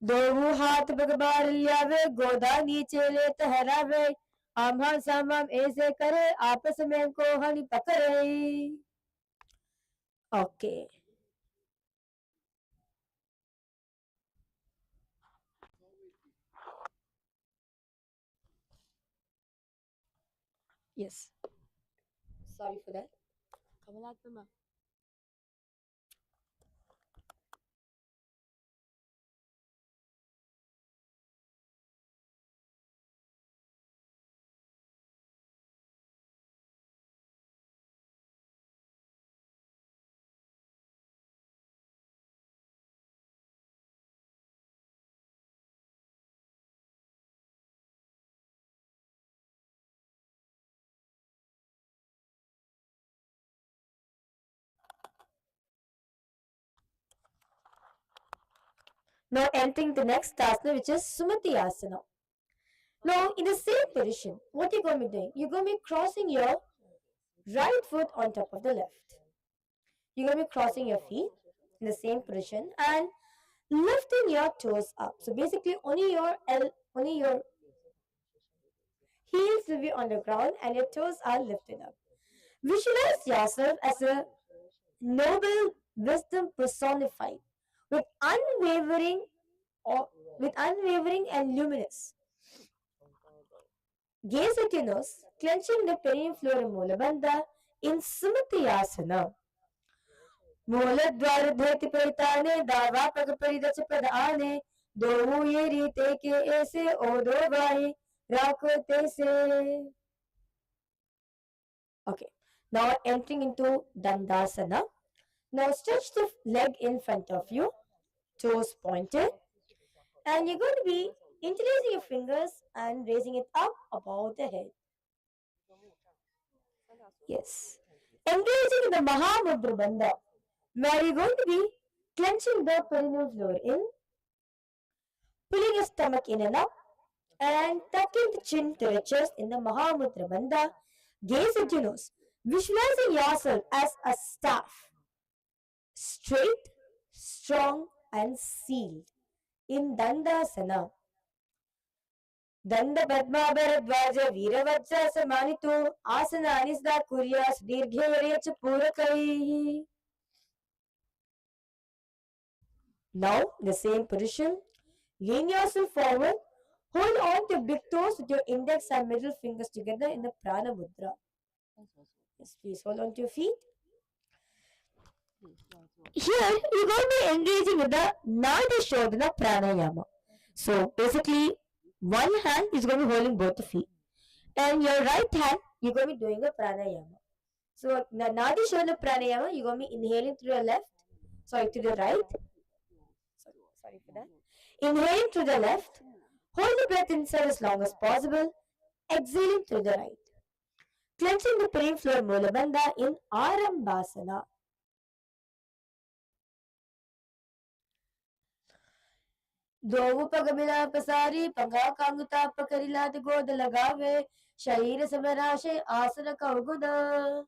Speaker 1: दोवु हाथ बगबार लियावे गोदा नीचे ले तहरावे आम्हा सामाम ऐसे करे आपस में को हनी पकड़े. Okay. Yes. Sorry for that. Now entering the next asana, which is Sumati Asana. Now in the same position, what you're going to be doing? You're going to be crossing your right foot on top of the left. You're going to be crossing your feet in the same position and lifting your toes up. So basically, only your heels will be on the ground and your toes are lifted up. Visualize yourself as a noble wisdom personified with unwavering with unwavering and luminous. Gaze at your nose, clenching the perineum floor in Mulabandha in Sumatiyasana. मूलद्वारधेति परिताने दावा पगपरिदच पद आने दो ये रीते के ऐसे ओ दो भाई राखो तैसे. Okay, now entering into Dandasana. Now stretch the leg in front of you, toes pointed, and you're going to be interlacing your fingers and raising it up above the head. Yes. Engaging in the Mahamudra Bandha, where you're going to be clenching the perineal floor in, pulling your stomach in and up, and tucking the chin to the chest in the Mahamudra Bandha. Gaze at your nose, visualizing yourself as a staff, straight, strong, and sealed in Dandasana. Danda Padmabharadwaja Veeravajja Samanitu Asana Anisda Kuryas Dirgherecha Purakai. Now, the same position, lean yourself forward, hold on to big toes with your index and middle fingers together in the Prana Mudra. Yes, please hold on to your feet. Here, you're going to be engaging with the Nadi Shodhana Pranayama. So, basically, one hand is going to be holding both the feet, and your right hand, you're going to be doing a pranayama. So, Nadi Shodhana Pranayama, you're going to be inhaling through the left, to the right. Sorry for that. Inhaling through the left, hold the breath inside as long as possible, exhaling through the right. Clenching the perineal floor Mulabandha in Arambasana. दोवु पगमिला पसारी पंगा कांगुता पकरिला गोद लगावे शरीर समराशे आसन कवगुदा.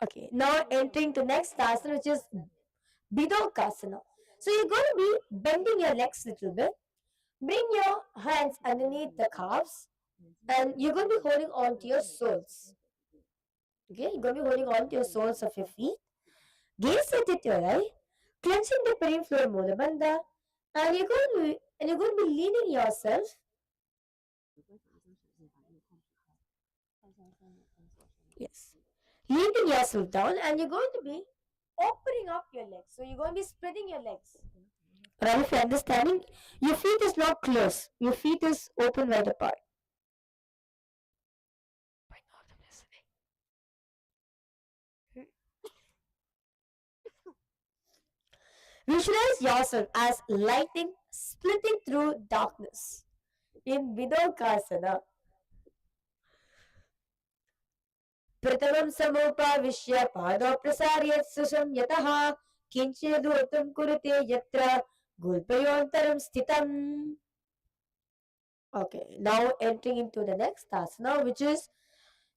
Speaker 1: Okay, now entering to next asana, which is Bidokasana. So you're going to be bending your legs a little bit. Bring your hands underneath the calves, and you're going to be holding on to your soles. Okay, you're going to be holding on to your soles of your feet. Gaze at your eye, clenching the perineal floor Mulabandha, and you're going to be leaning yourself. Yes, leaning yourself down, and you're going to be opening up your legs. So you're going to be spreading your legs. Right, if you're understanding, your feet is not closed. Your feet is open wide apart. Visualize yourself as lightning splitting through darkness in Vidokasana. प्रथमं समुपाविश्य पादौ प्रसार्य सुसंयतः किञ्चिदूर्ध्वं कुरुते यत्र गुल्पयोऽन्तरं स्थितम्. Okay, now entering into the next asana, which is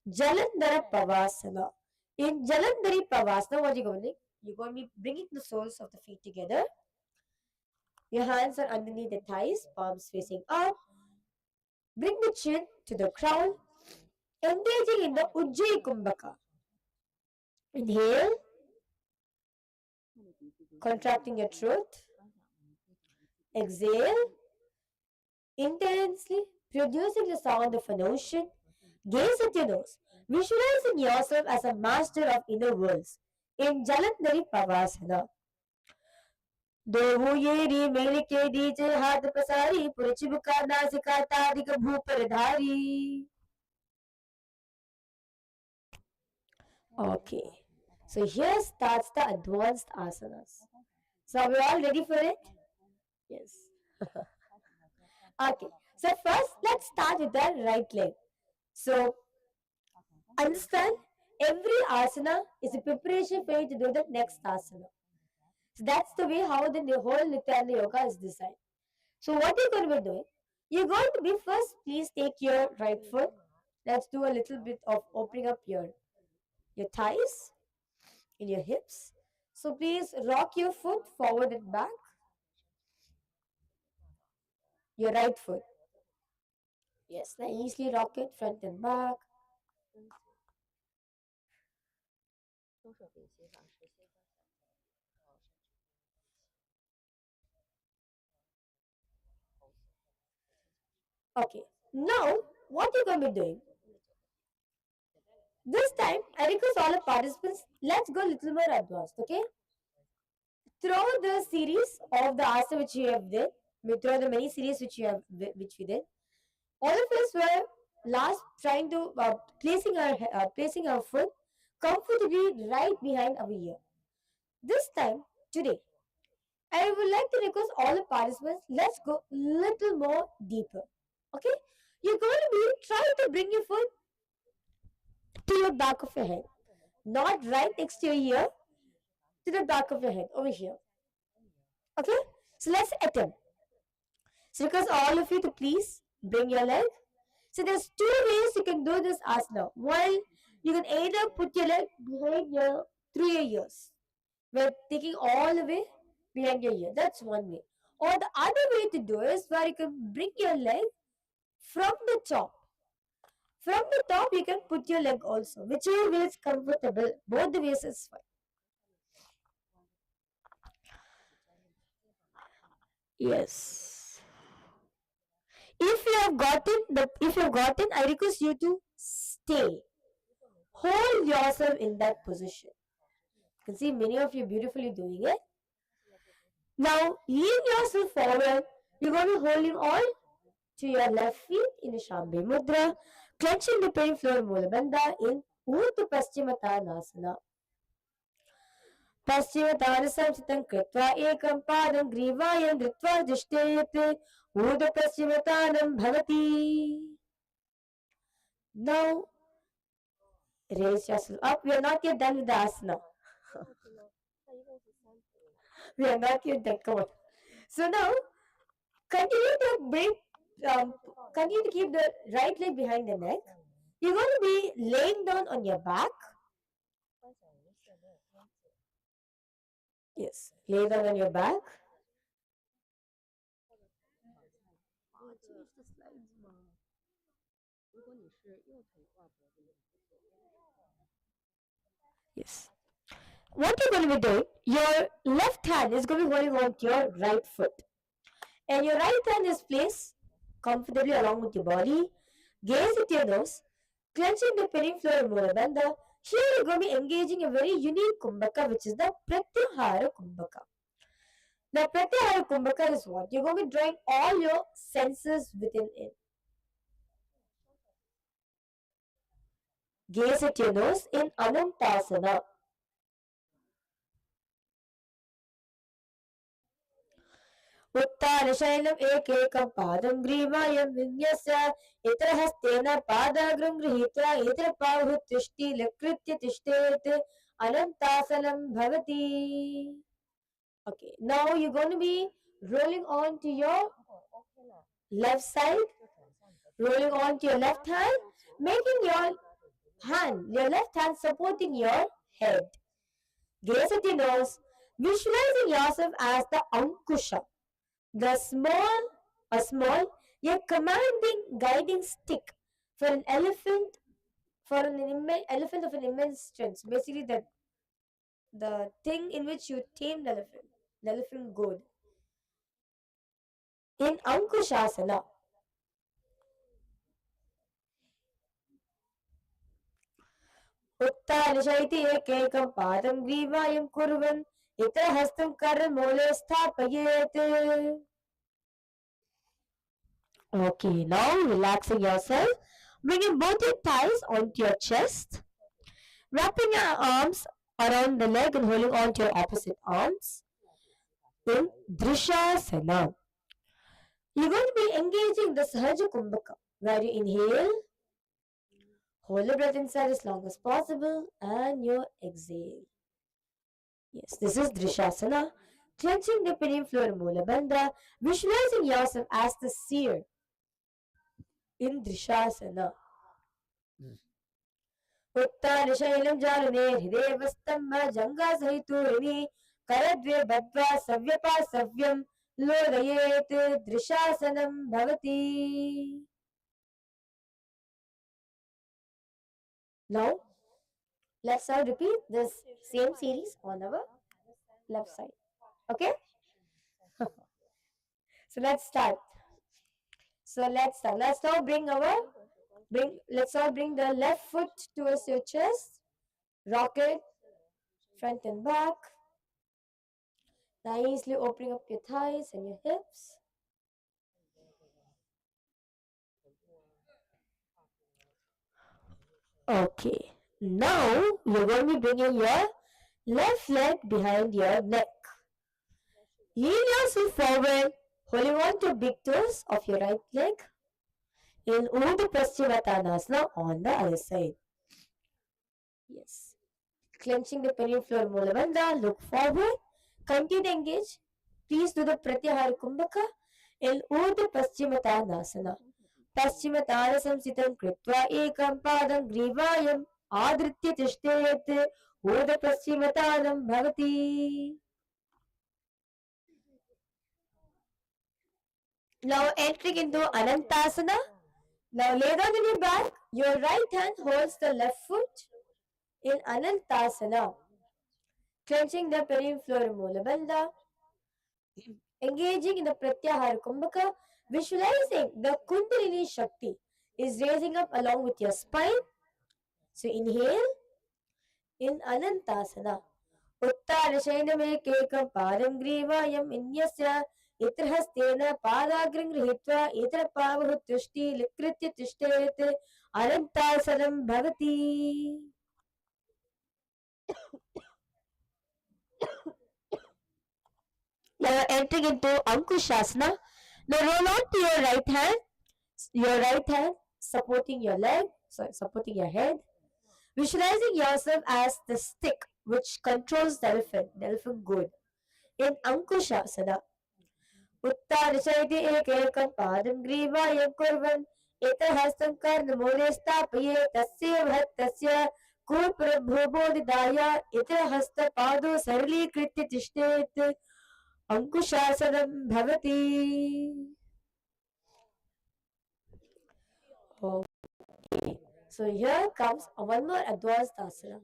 Speaker 1: Jalandhara Pavasana. In Jalandhari Pavasana, what you're going to do? You're going to be bringing the soles of the feet together. Your hands are underneath the thighs, palms facing up. Bring the chin to the crown, engaging in the Ujjayi Kumbhaka. Inhale, contracting your throat. Exhale, intensely producing the sound of an ocean. Gaze at your nose, visualizing yourself as a master of inner worlds in Jalandhari Pavasana. दोहु येरी मेल के दीजे हाथ पसारी पुरचिबुका नासिका तादिक भूपरधारी. Okay, so here starts the advanced asanas. So are we all ready for it? Yes. Okay, so first let's start with the right leg. So understand, every asana is a preparation for you to do the next asana. So that's the way how the whole Nithyananda Yoga is designed. So what you're going to be doing, you're going to be first, please take your right foot. Let's do a little bit of opening up your thighs, in your hips. So please rock your foot forward and back. Your right foot. Yes, nicely rock it front and back. Okay, now what you're going to be doing? This time, I request all the participants, let's go a little more advanced, okay? Throughout the series of the asana which you have did, throughout the many series which we did, all of us were last trying to placing our foot comfortably right behind our ear. This time, today, I would like to request all the participants, let's go little more deeper. Okay? You're going to be trying to bring your foot to your back of your head. Not right next to your ear, to the back of your head, over here. Okay? So let's attempt. So request all of you to please bring your leg. So there's two ways you can do this asana. One, you can either put your leg behind your through your ears. We're taking all the way behind your ear. That's one way. Or the other way to do is where you can bring your leg from the top. From the top, you can put your leg also. Whichever way is comfortable, both the ways is fine. Yes. If you have gotten, I request you to stay. Hold yourself in that position. You can see many of you beautifully doing it. Now lean yourself forward. You're going to be holding on to your left feet in the Shambhi Mudra, clenching the pelvic floor Mulabandha in Urdhva Paschimottanasana. Paschimottanasam Kritva Ekam Padam Grivayam Dritva Dishtayate Urdhva Paschimottanam Bhavati. Now raise yourself up. We are not yet done with the asana. We are not yet done. Come on. So now continue to bring, continue to keep the right leg behind the neck. You're going to be laying down on your back. Yes, lay down on your back. Yes. What you're going to be doing, your left hand is going to be holding on to your right foot. And your right hand is placed comfortably along with your body. Gaze at your nose, clenching the pelvic floor and Mulabandha. Here you're going to be engaging a very unique kumbhaka, which is the Pratyahara kumbhaka. Now, Pratyahara kumbhaka is what? You're going to be drawing all your senses within it. Gaze at your nose in Anantasana. उत्तानशैलम् एकैकं पादं ग्रीवायं विन्यस्य इतरहस्तेन पादाग्रं गृहीत्वा इतरबाहुः तिष्ठिलकृत्य तिष्ठेत् अनन्तासनं भवति. Okay, now you're going to be rolling on to your left side, rolling on to your left hand, making your left hand supporting your head. Gaze at your nose, visualizing yourself as the Ankusha. The small yet commanding guiding stick for an elephant, elephant of an immense strength. So basically, the thing in which you tame the elephant good. In Ankushasana, उत्तानशैति एकैकं पादं ग्रीवायं कुर्वन् इतरहस्तं करमूले स्थापयेत्. Okay, now relaxing yourself, bringing both your thighs onto your chest, wrapping your arms around the leg and holding on to your opposite arms in Drishasana. You're going to be engaging the Sahaja Kumbhaka, where you inhale, hold the breath inside as long as possible, and you exhale. Yes, this is Drishasana, clenching the pelvic floor Mula Bandha, visualizing yourself as the seer in Drishasana. उत्तानशैलं जालने हृदयवस्तम्भ जङ्गासहितूरिणी करद्वे बद्ध्वा सव्यपासव्यं लोदयेत् दृशासनं भवति. Now, let's now repeat this same series on our left side. Okay? So let's start. So let's start. Let's now bring the left foot towards your chest. Rock it front and back. Nicely opening up your thighs and your hips. Okay. Now you're going to be bringing your left leg behind your neck. Lean yourself forward, holding on to big toes of your right leg in Urdhva Paschimottanasana on the other side. Yes. Clenching the pelvic floor Mulabandha, look forward, continue to engage. Please do the Pratyahara Kumbhaka in Urdhva Paschimottanasana. Paschimottanasam sitam kritva ekam padam grivayam adritya tishtayat Urdhva Paschimottanam bhavati. Now entering into Anantasana. Now lay down on your back. Your right hand holds the left foot in Anantasana. Clenching the pelvic floor Mulabandha. Engaging in the Pratyahara Kumbhaka. Visualizing the Kundalini Shakti is raising up along with your spine. So inhale in Anantasana. उत्तानशयनमेकैकं पादं ग्रीवायं इन्यस्य इतरहस्तेन पादाग्रं गृहीत्वा इतरपावहुत्तुष्टि लिकृत्य तिष्ठेत् अनन्तासनं भवति. Now entering into Ankushasana. Now roll on to your right hand supporting your leg, supporting your head. Visualizing yourself as the stick which controls the elephant good. In Ankushasana. उत्तानशयति एकैकं पादं ग्रीवायं कुर्वन् इतरहस्तं कर्णमूले स्थापये तस्य भक्तस्य कूर्पुरभूबोधिदाय इतरहस्तपादौ सरलीकृत्य तिष्ठेत् अंकुशासनं भवति. Okay. So here comes one more advanced asana.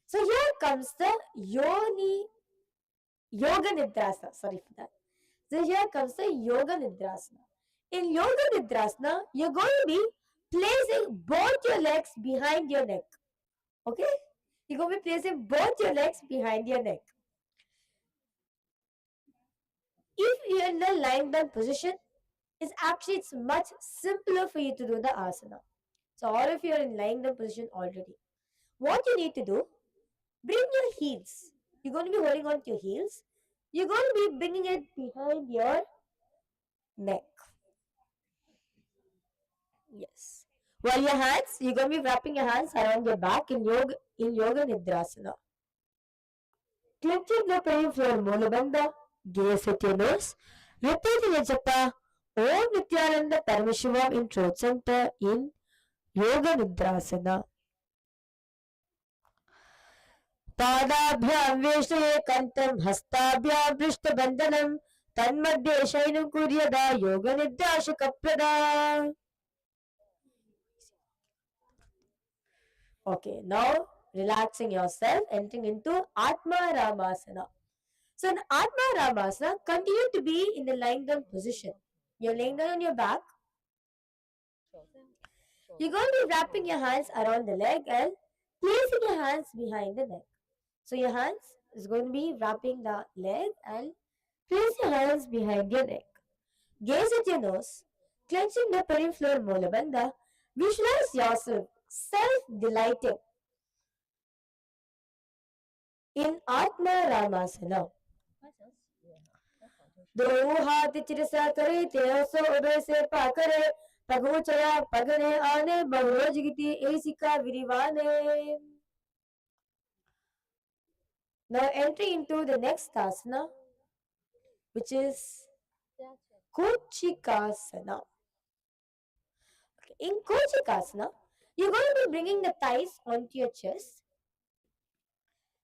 Speaker 1: So here comes the Yoga Nidrasana. Sorry for that. So here comes the Yoga Nidrasana. In Yoga Nidrasana, you're going to be placing both your legs behind your neck. Okay? You're going to be placing both your legs behind your neck. If you're in the lying down position, it's much simpler for you to do the asana. So all of you are in lying down position already. What you need to do, bring your heels. You're going to be holding on to your heels. You're going to be bringing it behind your neck. Yes. While you're going to be wrapping your hands around your back in Yoga Nidrasana. Clenching the pelvic floor Mulabandha, gaze at your nose. Repeating a japa, Om Nithyananda Paramashiva in throat center in Yoga Nidrasana. पादाभ्यां वेष्टये कन्तं हस्ताभ्यां पृष्ठबन्धनं तन्मध्ये शयनं कुर्यदा योगनिद्राशकप्रदा. Okay, now relaxing yourself, entering into Atma Ramasana. So in Atma Ramasana, continue to be in the lying down position. You're laying down on your back. You're going to be wrapping your hands around the leg and placing your hands behind the neck. So your hands is going to be wrapping the leg and place your hands behind your neck. Gaze at your nose, clenching the pelvic floor Mulabandha. Visualize yourself self-delighting in Atma Ramasana. दो हाथ चिरसा करे तेरा सो ube से पाकरे पगोचया पगने आने बहुरोज गीति ऐसिका विरिवाने. Now entering into the next asana, which is Kochikasana. Okay. In Kochikasana, you're going to be bringing the thighs onto your chest.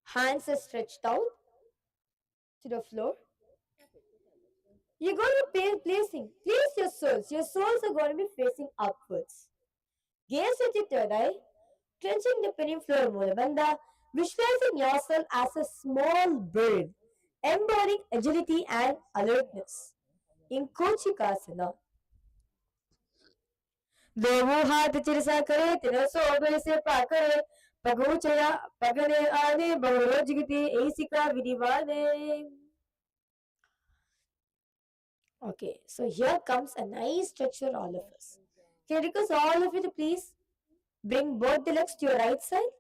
Speaker 1: Hands are stretched out to the floor. You're going to be place your soles. Your soles are going to be facing upwards. Gaze at your third eye. Clenching the penny floor Mulabandha, visualizing yourself as a small bird, embodying agility and alertness. In Kochikasana, देवो हाथ चिरसा करे तेरा सोबे से पाकरे पगो चया पगने आने बहुरोज Gite ऐसिका विधिवाने. Okay, so here comes a nice stretch for all of us. Can I request all of you to please bring both the legs to your right side?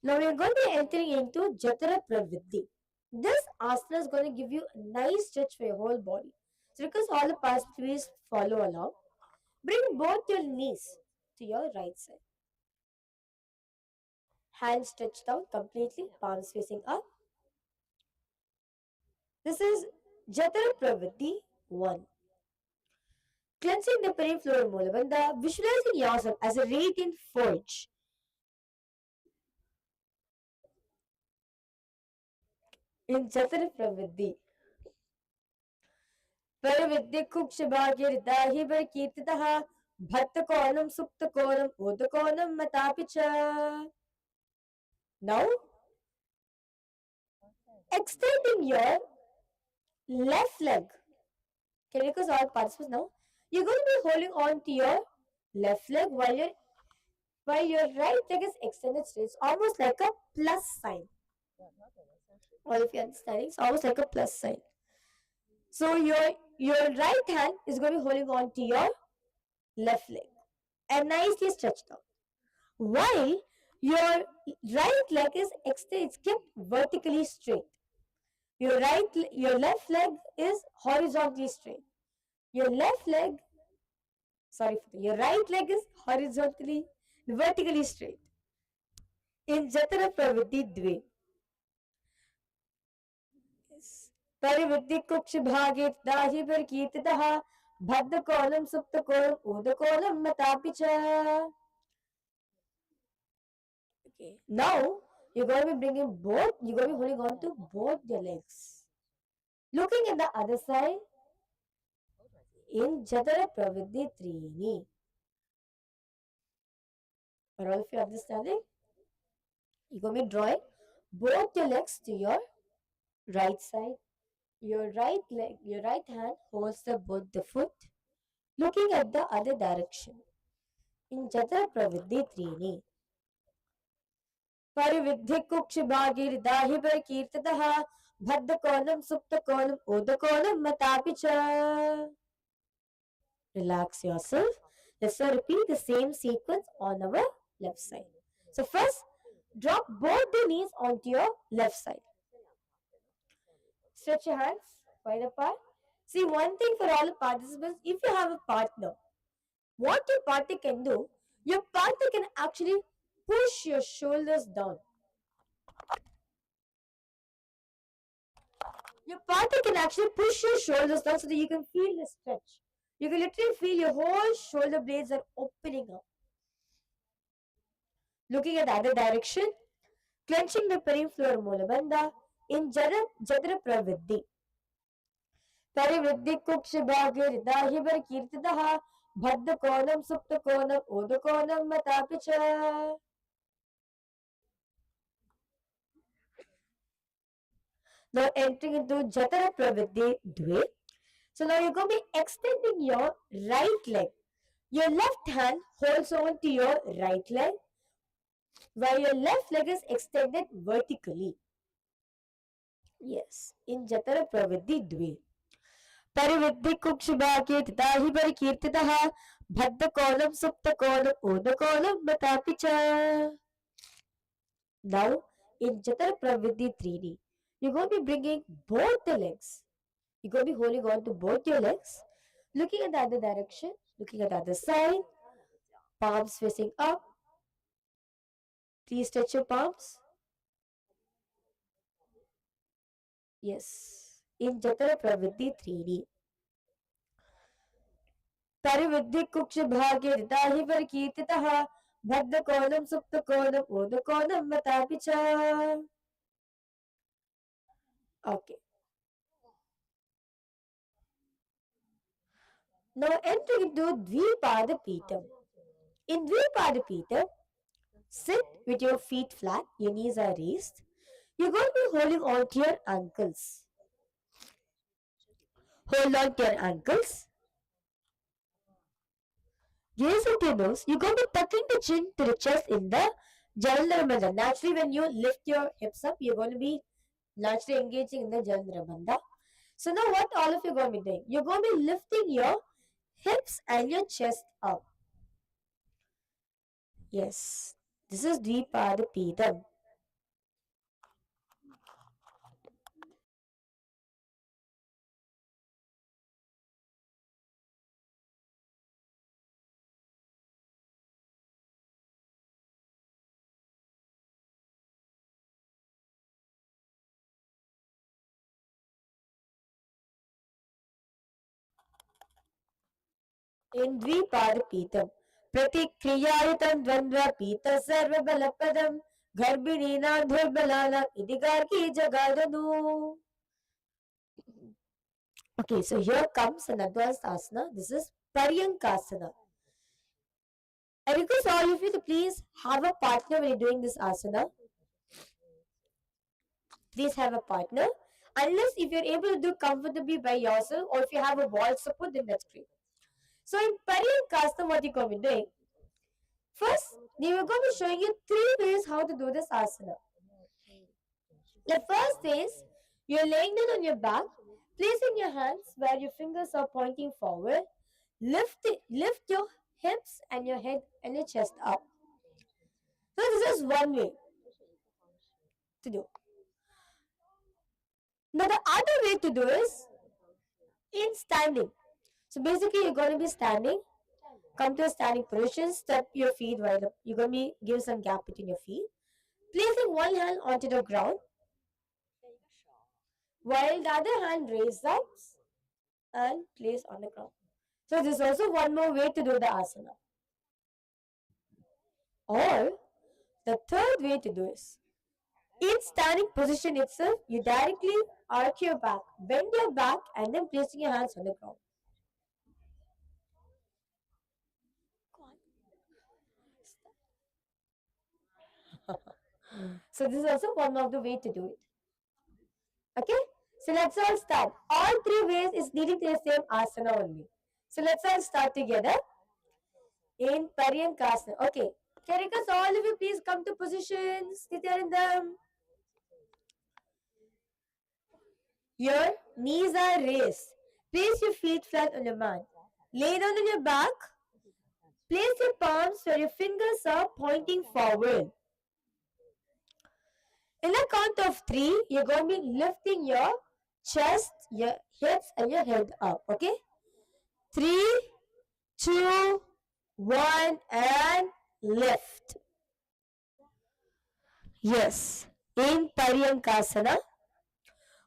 Speaker 1: Now we are going to be entering into Jatara Pravritti. This asana is going to give you a nice stretch for your whole body. So request all the parts please follow along. Bring both your knees to your right side. Hands stretched out completely, palms facing up. This is Jatara Pravritti 1. Cleansing the peripheral Mulabandha, visualizing yourself as a radiant forge. In Jatara Pravritti, Paravidya Kukshibhagirdahi Kirtitaha Bhattakonam Suptakonam Udakonam Matapicha. Now, extending your left leg. Can you cause all participants now? You're going to be holding on to your left leg while your right leg is extended straight. It's almost like a plus sign. All of you understanding? It's almost like a plus sign. So your right hand is going to be holding on to your left leg and nicely stretched out. While your right leg is extended, it's kept vertically straight. Your left leg is horizontally straight. Your right leg is vertically straight. In Jatara Pravritti Dve. Parivitti Kuksh Bhagit Dahi Par Kirtitaha Bhadda Kolam Supta Kolam Uda Kolam Matapicha. Okay. Now you're going to be holding on to both your legs. Looking at the other side in Jatara Pravritti Trini. Are all of you understanding? You're going to be drawing both your legs to your right side. Your right hand holds both the foot, looking at the other direction. In Jatara Pravritti Trini. Parividhi Kuksh Bhagir Dahi Par Kirtataha Bhadda Kolam Supta Kolam Uda Kolam Matapicha. Relax yourself. Let's repeat the same sequence on our left side. So first, drop both the knees onto your left side. Stretch your hands wide apart. See, one thing for all the participants, if you have a partner, what your partner can do, your partner can actually push your shoulders down. Your partner can actually push your shoulders down so that you can feel the stretch. You can literally feel your whole shoulder blades are opening up. Looking at the other direction, clenching the peripheral Mulabandha in Jadra Pravritti. Parivritti Kuksh Bhagir Dahibar Kirtitaha Bhadda Konam Supta Konam Uda Konam Matapicha. Now entering into Jatara Pravritti Dve. So now you're going to be extending your right leg. Your left hand holds on to your right leg while your left leg is extended vertically. Yes, in Jatara Pravritti Dve. Parividdhi Kukshibhaki Titahi Parikirtitaha Bhadda Kolam Supta Kolam Uda Kolam Matapicha. Now, in Jatara Pravritti 3D, you're going to be bringing both the legs. You're going to be holding on to both your legs, looking at the other direction, looking at the other side, palms facing up. Please touch your palms. Yes, in Jatara Pravritti 3D. Parividdhi Kuksh Bhagya Dahi Parikirtitaha Bhadda Konam Supta Konam Uda Konam Matapicha. Okay. Now entering into Dvipada Pitam. In Dvipada Pitam, Sit with your feet flat, your knees are raised. You're going to be holding on to your ankles. Hold on to your ankles. Gaze at your nose. You're going to be tucking the chin to the chest in the Jalandhara Bandha. Naturally, when you lift your hips up, you're going to be naturally engaging in the Jalandhara Bandha. So now what all of you are going to be doing? You're going to be lifting your hips and your chest up. Yes, this is Dvipada. In Dvipada. Pratikriyayitam dvandva pita sarva balapadam garbhinina dhurbalalam idigarki jagadanu. Okay, so here comes an advanced asana. This is Paryankasana. I request all of you to please have a partner when you're doing this asana. Please have a partner. Unless if you're able to do comfortably by yourself or if you have a wall support, then that's great. So in Paryankasana, what you're going to be doing? First, we are going to be showing you 3 ways how to do this asana. The first is you're laying down on your back, placing your hands where your fingers are pointing forward. Lift your hips and your head and your chest up. So this is one way to do. Now the other way to do is in standing. So basically you're going to be standing. Come to a standing position. Step your feet right up. You're going to be give some gap between your feet. Placing one hand onto the ground while the other hand raised up and placed on the ground. So this is also one more way to do the asana. Or the third way to do is in standing position itself, you directly arc your back, bend your back, and then placing your hands on the ground. So this is also one of the way to do it. Okay, so let's all start. All 3 ways is leading to the same asana only. So let's all start together in Paryankasana. Okay, can I request all of you please come to positions? Nithyananda. Your knees are raised. Place your feet flat on the mat. Lay down on your back. Place your palms where your fingers are pointing forward. In a count of 3, you're going to be lifting your chest, your hips, and your head up. Okay? 3, 2, 1, and lift. Yes. In Paryankasana.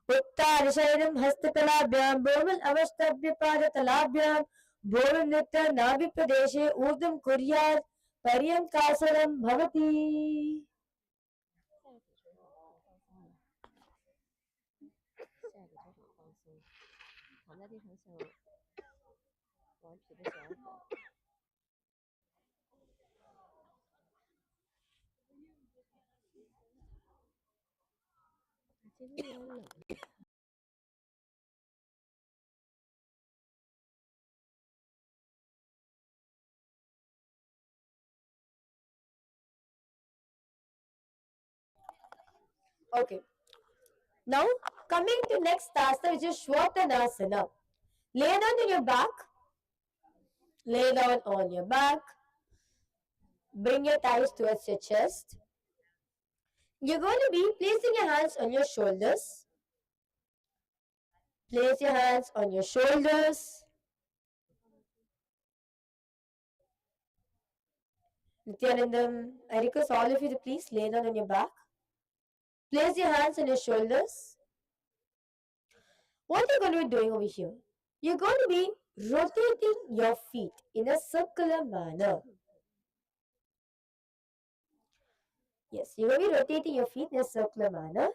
Speaker 1: उत्तारशयनं हस्तकलाभ्यां भूमन् अवस्तभ्यपादतलाभ्यां भूमिनृत्य नाभिप्रदेशे ऊर्ध्वं कुर्यात् पर्यङ्कासनं भवति. Okay. Now, coming to next asana, which is Shvatanasana. Lay down on your back. Lay down on your back. Bring your thighs towards your chest. You're going to be placing your hands on your shoulders. Place your hands on your shoulders. Nithyanandam, I request all of you to please lay down on your back. Place your hands on your shoulders. What you're going to be doing over here? You're going to be rotating your feet in a circular manner. Yes, you're going to be rotating your feet in a circular manner.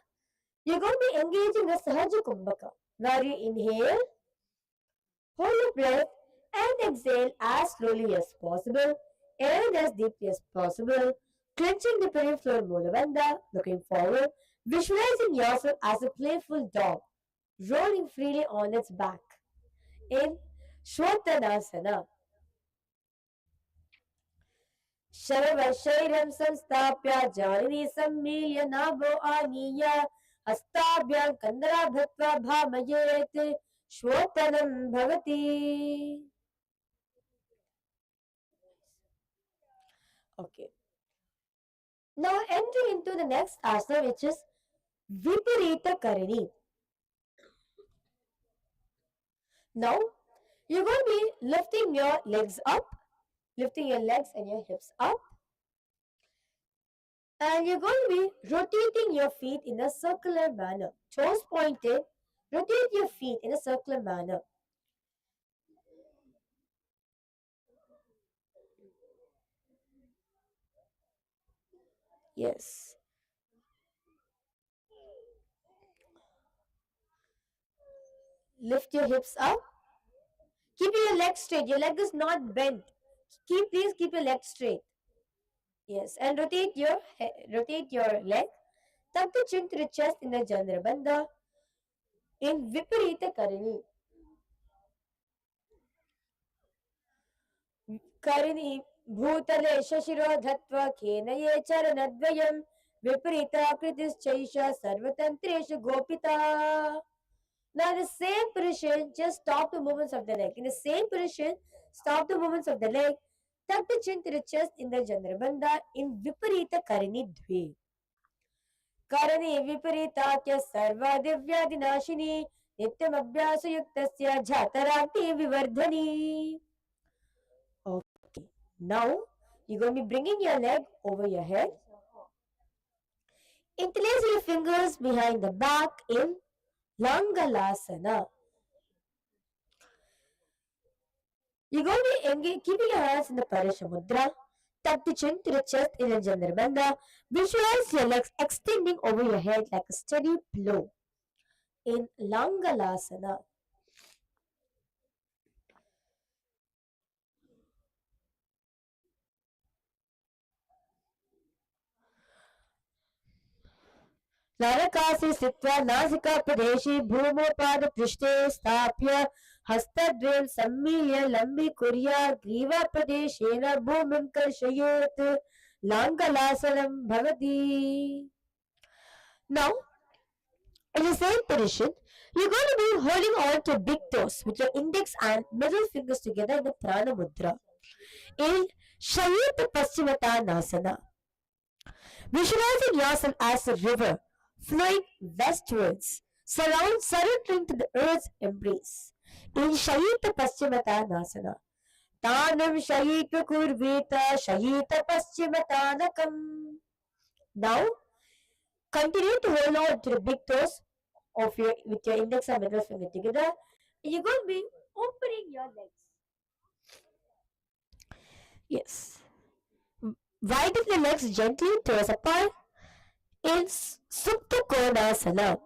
Speaker 1: You're going to be engaging the Sahaja Kumbhaka, where you inhale, hold your breath, and exhale as slowly as possible and as deeply as possible. Clenching the peripheral Mulabandha, looking forward, visualizing yourself as a playful dog, rolling freely on its back. In Shvatanasana, शरवशैरं संस्थाप्य जानिनी सम्मील्य नाभो आनीय हस्ताभ्यां कन्दरा भृत्वा भामयेत् श्वोतनं भवति. Okay. Now enter into the next asana, which is Viparita Karani. Now you're going to be lifting your legs up, lifting your legs and your hips up, and you're going to be rotating your feet in a circular manner. Toes pointed, rotate your feet in a circular manner. Yes. Lift your hips up. Keep your legs straight. Your leg is not bent. Please keep your leg straight. Yes, and rotate your leg. Tuck the chin to the chest in the Jandrabandha in Viparita Karani. Karani Bhutale Shashiro Dhatva Kenaye Charanadvayam Viparita Kritis Chaisha Sarvatantresha Gopita. Now, the same position, just stop the movements of the leg. In the same position, stop the movements of the leg. Tuck the chin to the chest in the Jandrabandha in Viparita Karani Dve. Karani Viparitya Sarva Divyadinashini Nityam Abhyasayuktasya Jhatarati Vivardhani. Okay. Now, you're going to be bringing your leg over your head. Interlace your fingers behind the back in Langalasana. You're going to be keeping your hands in the Parisha Mudra. Tuck the chin to the chest in the Jandrabandha. Visualize your legs extending over your head like a steady pillow in Langalasana. नरकासि स्थित्वा नासिकाप्रदेशे भूमोपादपृष्ठे स्थाप्य हस्तद्वयं सम्मील्य लम्बीकुर्या ग्रीवाप्रदेशेन भूमिं कर्षयेत् लाङ्गलासनं भवति. Now, in the same position, you're going to be holding on to big toes with your index and middle fingers together in the Prana Mudra. In Shayita Paschimottanasana, visualizing yourself as a river flowing westwards, surrendering to the earth's embrace. In Shayita Paschimottanasana, Tanam Shayika Kurveta Shayita Paschimottanakam. Now, continue to hold on to the big toes of with your index and middle finger together. You're going to be opening your legs. Yes. Widen the legs gently, toes apart. In Supta Konasana,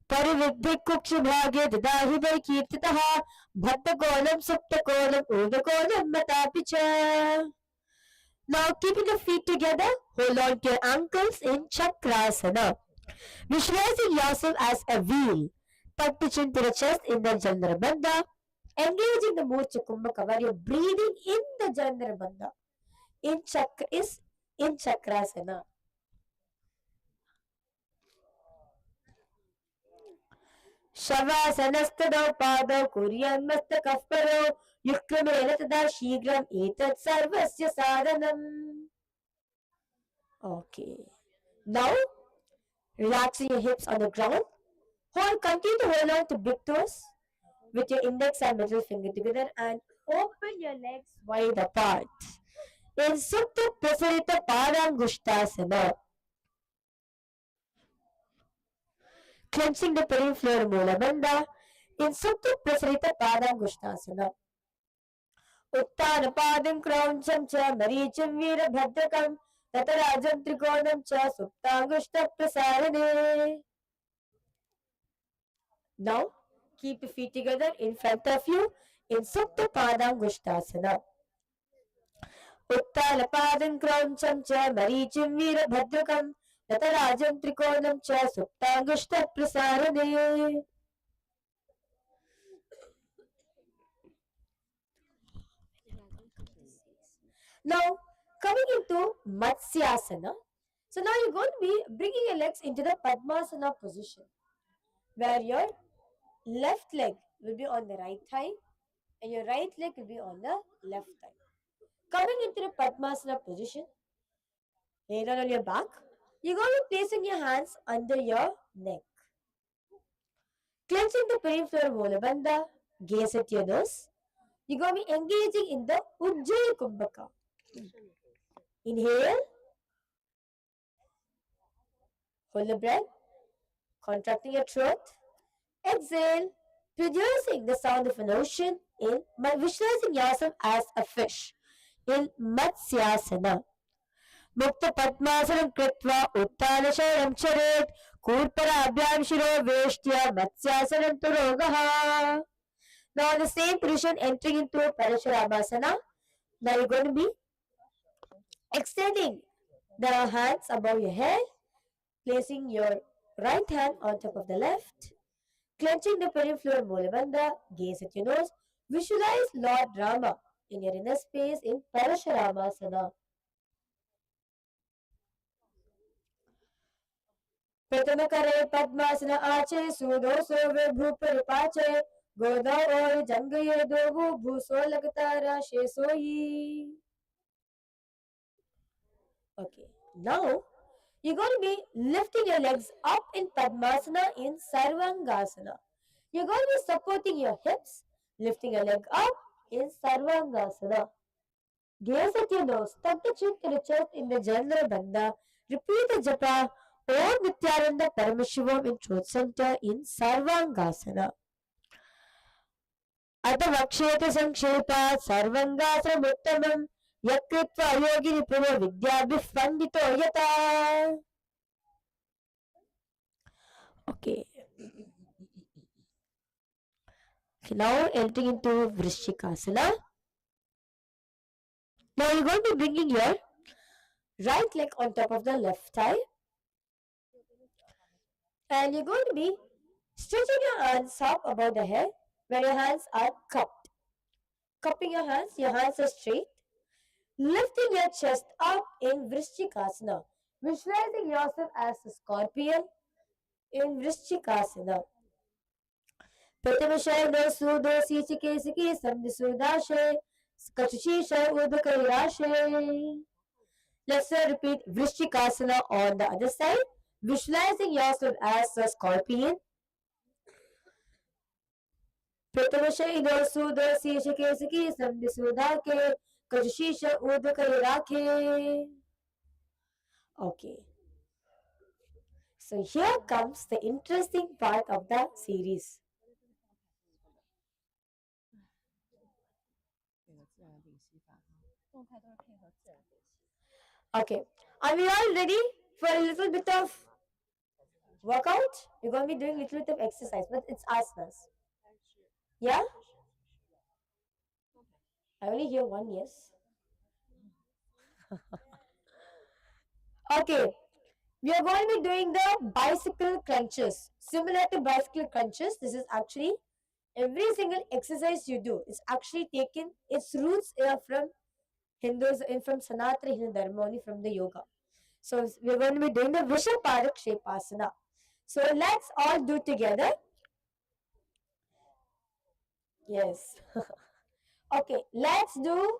Speaker 1: Parividhi Kukshibhagya Dadahiday Kirtitaha Bhatta Konam Supta Konam Uda Konam Matapicha. Now keeping the feet together, hold on to your ankles in Chakrasana. Visualizing yourself as a wheel. Tuck the chin to the chest in the Jandrabandha. Engaging the Murcha Kumbhaka where you're breathing in the Jandrabandha. In Chakrasana. शवासनस्तदौ पादौ कुर्यान्मस्तकः परो युक्तमेन तदा शीघ्रम् एतत् सर्वस्य साधनम्. Okay. Now, relaxing your hips on the ground. Continue to hold on to big toes with your index and middle finger together and open your legs wide apart. In Supta Prasarita Padangushtasana, clenching the peripheral Mulabandha. In Supta Prasarita Padangushtasana, उत्तानपादं क्रौञ्चं च मरीचिं वीरभद्रकं ततराजं त्रिकोणं च सुप्ताङ्गुष्ठप्रसारणे. Now, keep your feet together in front of you in Supta Padangushtasana. उत्तानपादं क्रौञ्चं च मरीचिं वीरभद्रकं नटराजं त्रिकोणं च सुप्ताङ्गुष्ठप्रसारणे. Now, coming into Matsyasana. So now you're going to be bringing your legs into the Padmasana position, where your left leg will be on the right thigh and your right leg will be on the left thigh. Coming into the Padmasana position, lay down on your back. You're going to be placing your hands under your neck. Clenching the peripheral Molabandha, gaze at your nose. You're going to be engaging in the Ujjayi Kumbhaka. Inhale. Hold the breath. Contracting your throat. Exhale. Producing the sound of an ocean in visualizing yourself as a fish in Matsyasana. Mukta Padmasanam Kritva Uttanasharam Charet Kurparabhyam Shiro Veshtya Matsyasanam Turogaha. Now in the same position entering into Parashurabhasana. Now you're going to be extending the hands above your head, placing your right hand on top of the left, clenching the peripheral Molabandha, gaze at your nose, visualize Lord Rama in your inner space in Parashurabhasana. प्रथम करे पद्मासन आचे सूदो सोवे भूपरिपाचे गोदा और जंगये Dogu भूसो लगता राशे सोई. Okay, now you're going to be lifting your legs up in Padmasana in Sarvangasana. You're going to be supporting your hips, lifting your leg up in Sarvangasana. Gaze at your nose, tuck the chin to the chest in the Janra Bandha. Repeat the japa Om Nithyananda Paramashiva in throat center in Sarvangasana. अतवक्षेत संक्षेपात् सर्वंगासनमुत्तमं यत्कृत्वा योगिनि पुनः विद्याभिः पंडितो यथा. Okay. Now entering into Vrishchikasana. Now you're going to be bringing your right leg on top of the left thigh. And you're going to be stretching your hands up above the head where your hands are cupped. Cupping your hands are straight. Lifting your chest up in Vrishchikasana. Visualizing yourself as a scorpion in Vrishchikasana. Pratamashaya sudo sichikesiki samdisudashe kachushisha udhakairashe. Let's repeat Vrishchikasana on the other side. Visualizing yourself as a scorpion. Pratamashaya sudo sichikesiki samdisudake kachushisha udhakairake. Okay. So here comes the interesting part of the series. Okay. Are we all ready for a little bit of workout? We're going to be doing a little bit of exercise, but it's asanas. Yeah? I only hear one yes. Okay. We are going to be doing the bicycle crunches. Similar to bicycle crunches, this is actually every single exercise you do. It's actually taken its roots from Hindus, from Sanatana Hindu Dharma, only from the yoga. So we're going to be doing the Vishapadak Shepasana. So let's all do together. Yes. Okay, let's do.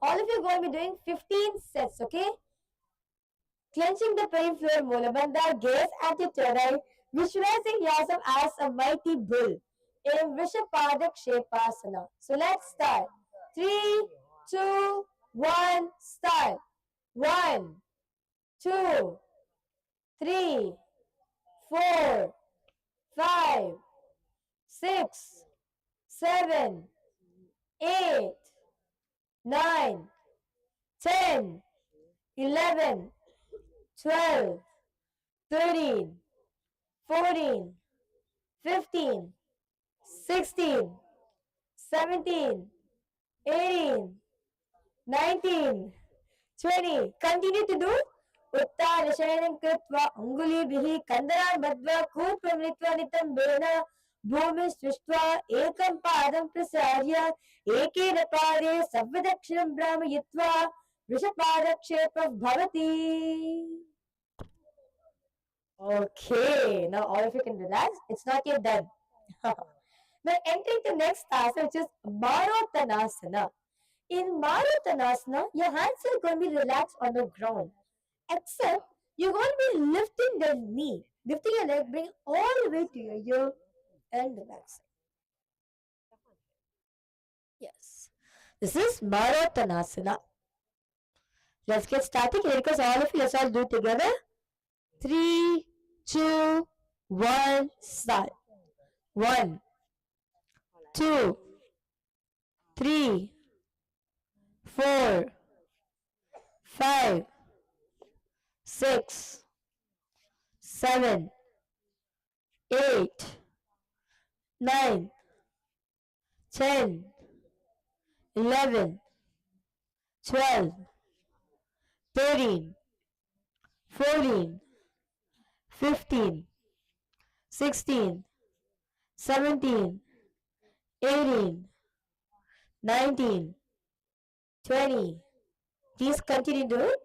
Speaker 1: All of you are going to be doing 15 sets, okay? Clenching the peripheral Molabandha, gaze at your third eye, visualizing yourself as a mighty bull in Vishapadak Shepasana. So let's start. 3, 2, 1, start. 1, 2, 3, 4, 5, 6, 7, 8, 9, 10, 11, 12, 13, 14, 15, 16, 17, 18, 19, 20. Continue to do. Uttarashayanam kritva angulibhihi kandaran badva kurpam nitva nitam bena bhumi svishtva ekam padam prasarya ekena pade savadakshinam brahma yitva vrishapadakshepah bhavati. Okay, now all of you can relax. It's not yet done. Now entering the next asana, which is Marottanasana. In Marottanasana, your hands are going to be relaxed on the ground, except you're going to be lifting the knee, lifting your leg, bring all the way to your ear and relaxing. Yes, this is Marottanasana. Let's get started because all of you, let's all do it together. 3, 2, 1, start. 1, 2, 3, 4, 5, 6, 7, 8, 9, 10, 11, 12, 13, 14, 15, 16, 17, 18, 19, 20. Please continue to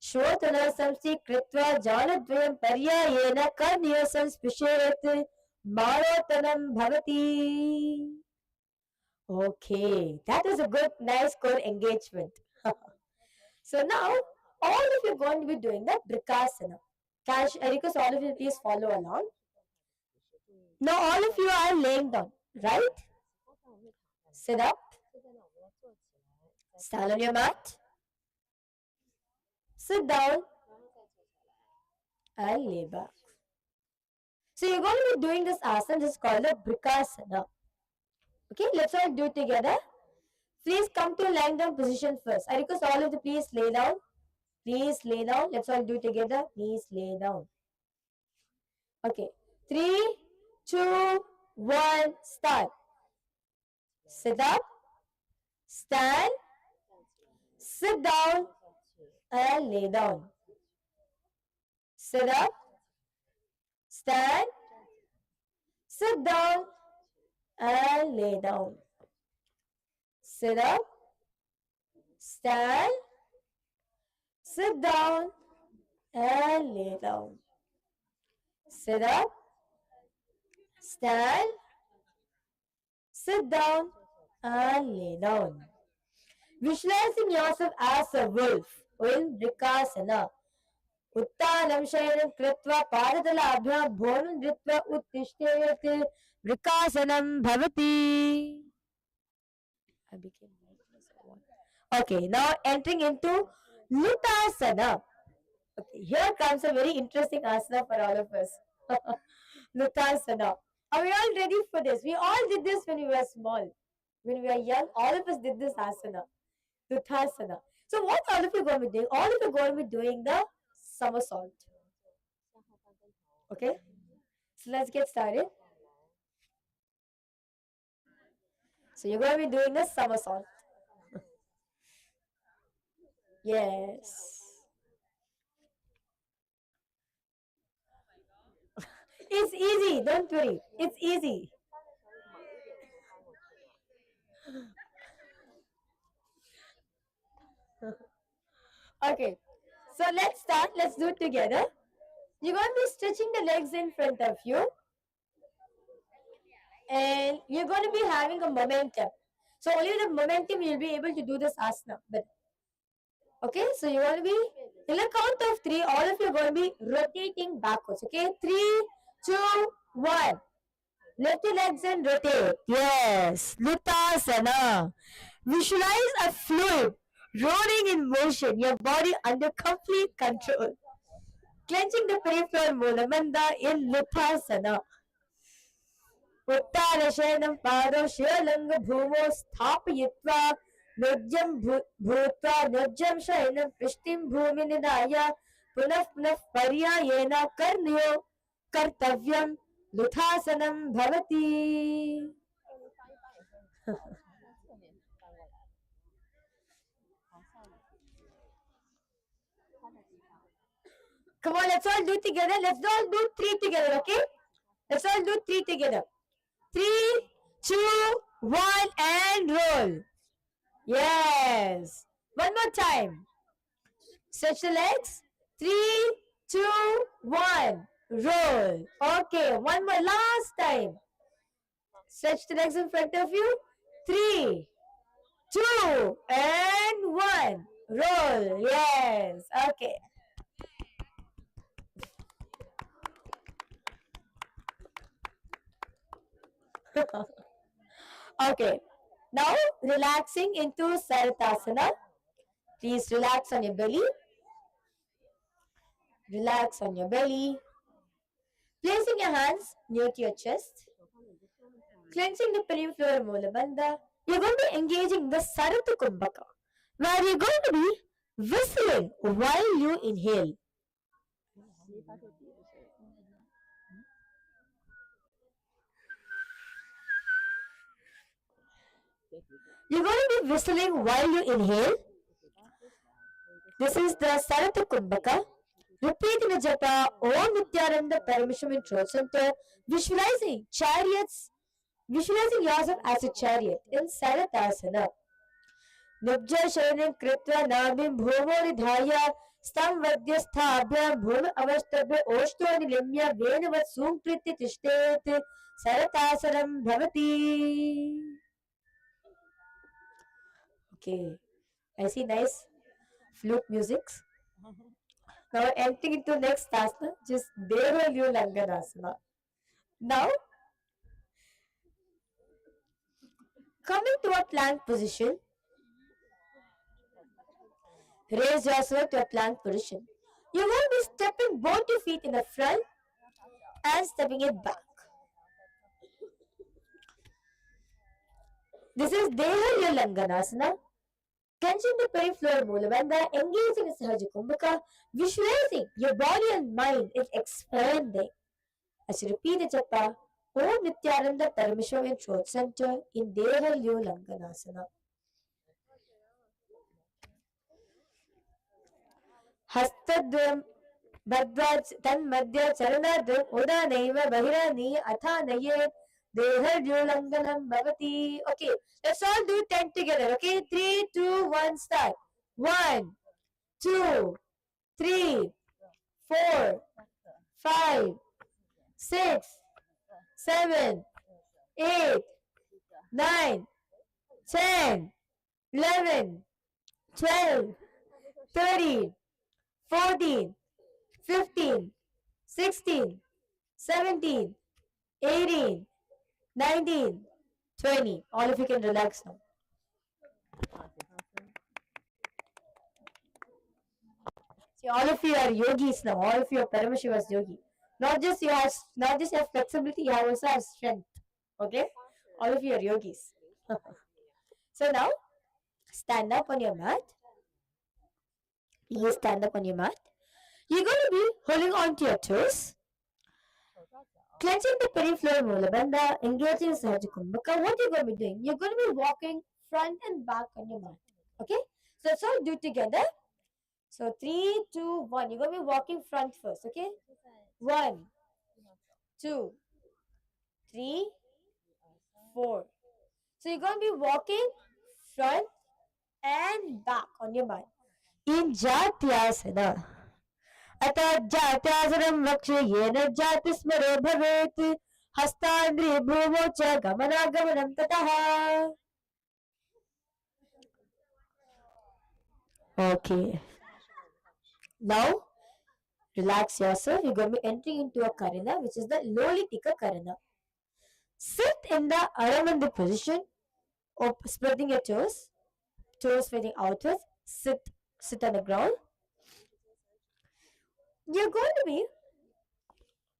Speaker 1: Shotana samsti kritva janadvayam paryayena karniyasam spishayat marotanam bhavati. Okay, that is a good, nice, good engagement. So now, all of you are going to be doing the Brikasana. I request all of you please follow along. Now all of you are laying down, right? Sit up. Stand on your mat. Sit down and lay back. So you're going to be doing this asana. This is called the Brikasana. Okay, let's all do it together. Please come to lying down position first. I request all of you please lay down. Please lay down. Let's all do it together. Please lay down. Okay. 3, 2, 1, start. Sit up. Stand. Sit down. And lay down. Sit up. Stand. Sit down. And lay down. Sit up. Stand. Sit down. And lay down. Sit up. Stand. Sit down. And lay down. Visualizing yourself as a wolf in Brikasana. Uttanam shayanam kritva padadalabhya bhonam dritva uttishthayat Brikasanam bhavati. I became okay, now entering into Lutasana. Okay, here comes a very interesting asana for all of us. Lutasana. Are we all ready for this? We all did this when we were small. When we were young, all of us did this asana. Lutasana. So what all of you going to be doing? All of you are going to be doing the somersault. Okay? So let's get started. So you're going to be doing the somersault. Yes. It's easy. Don't worry. It's easy. Okay. So let's start. Let's do it together. You're going to be stretching the legs in front of you. And you're going to be having a momentum. So only with the momentum you'll be able to do this asana. But okay, so you're going to be in a count of 3. All of you are going to be rotating backwards. Okay, 3, 2, 1. Lift your legs and rotate. Yes, Lutasana. Visualize a fluid rolling in motion. Your body under complete control. Clenching the peripheral Moolamanda in Lutasana. उत्तानशयनं पादौ शिवलिङ्गभूमौ स्थापयित्वा नृज्यं भूत्वा नृज्यं शयनं पृष्ठिं भूमिनिधाय पुनः पुनः पर्यायेन कर्णयो कर्तव्यं लुथासनं भवति. Come on, let's all do together. Let's all do 3 together, okay? Let's all do 3 together. 3, 2, 1, and roll. Yes. One more time. Stretch the legs. 3, 2, 1. Roll. Okay, one more last time. Stretch the legs in front of you. 3, 2, and 1. Roll. Yes. Okay. Okay. Now relaxing into Saratasana. Please relax on your belly. Relax on your belly. Placing your hands near to your chest. Cleansing the peripheral molar bandha. You're going to be engaging the Sarata Kumbhaka, where you're going to be whistling while you inhale. You're going to be whistling while you inhale. This is the Sarata Kumbhaka. Repeating the japa Om Nithyananda Paramashiva in throat center. Visualizing chariots. Visualizing yourself as a chariot in Saratasana. Nubja Sharanam Kritva Nabim Bhumo Nidhaya Stam Vadyasthabhya Bhum Avastabhya Oshto Nilimya Venavat Sumpriti Tishtet Saratasanam Bhavati. Okay, I see nice flute musics. Now entering into next asana, just Deva Liu Langanasana. Now, coming to a plank position, raise yourself to a plank position. You will be stepping both your feet in the front and stepping it back. This is Deha Liu Langanasana. Clenching the peripheral mooladhara, engaging in Sahaja Kumbhaka, visualizing your body and mind is expanding. As you repeat the japa, Om Nithyananda Paramashiva in throat center in Deha Liu Langanasana. Hastadvam Bhadraj Tan Madhya Charanadvam Udanaiva Bahirani Athanaye Deha Liu Langanam Bhavati. Okay, let's all do 10 together. Okay, 3, 2, 1, start. 1, 2, 3, 4, 5, 6, 7, 8, 9, 10, 11, 12, 13, 14, 15, 16, 17, 18, 19, 20. All of you can relax now. See, all of you are yogis now. All of you are Paramashiva's yogi. Not just you have flexibility, you also have strength. Okay? All of you are yogis. So now, stand up on your mat. Please stand up on your mat. You're going to be holding on to your toes. Clenching the peripheral mooladhara, engaging in Sahaja Kumbhaka. What you're going to be doing? You're going to be walking front and back on your mat. Okay? So let's all do together. So 3, 2, 1. You're going to be walking front first. Okay? 1, 2, 3, 4. So you're going to be walking front and back on your mat. In Jatyasana. Ata Jatyasanam Vakshayena Jatismaro Bhavet Hastandri Bhumocha Gamanagamanam Tataha. Okay. Now, relax yourself. You're going to be entering into a Karana, which is the Lolitika Karana. Sit in the Aramandi position, spreading your toes facing outwards. Sit on the ground. You're going to be,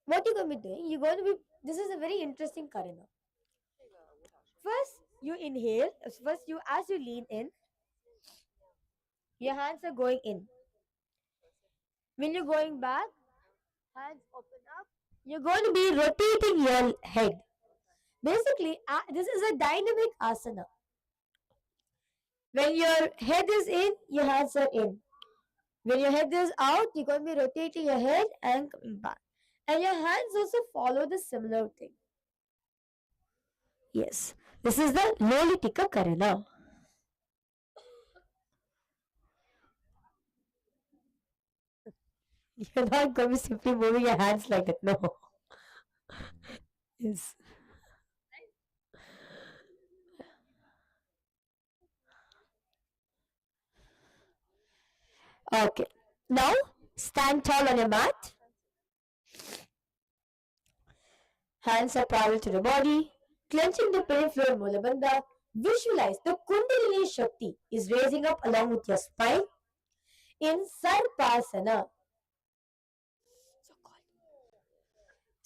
Speaker 1: what you're going to be doing, you're going to be, this is a very interesting Karana. First, you inhale. As you lean in, your hands are going in. When you're going back, hands open up. You're going to be rotating your head. Basically, this is a dynamic asana. When your head is in, your hands are in. When your head is out, you're going to be rotating your head and coming back. And your hands also follow the similar thing. Yes. This is the Lolitika Karana. You're not going to be simply moving your hands like that. No. Yes. Okay. Now, stand tall on your mat. Hands are parallel to the body. Clenching the peripheral Mulabandha. Visualize the Kundalini Shakti is raising up along with your spine in Sarpasana.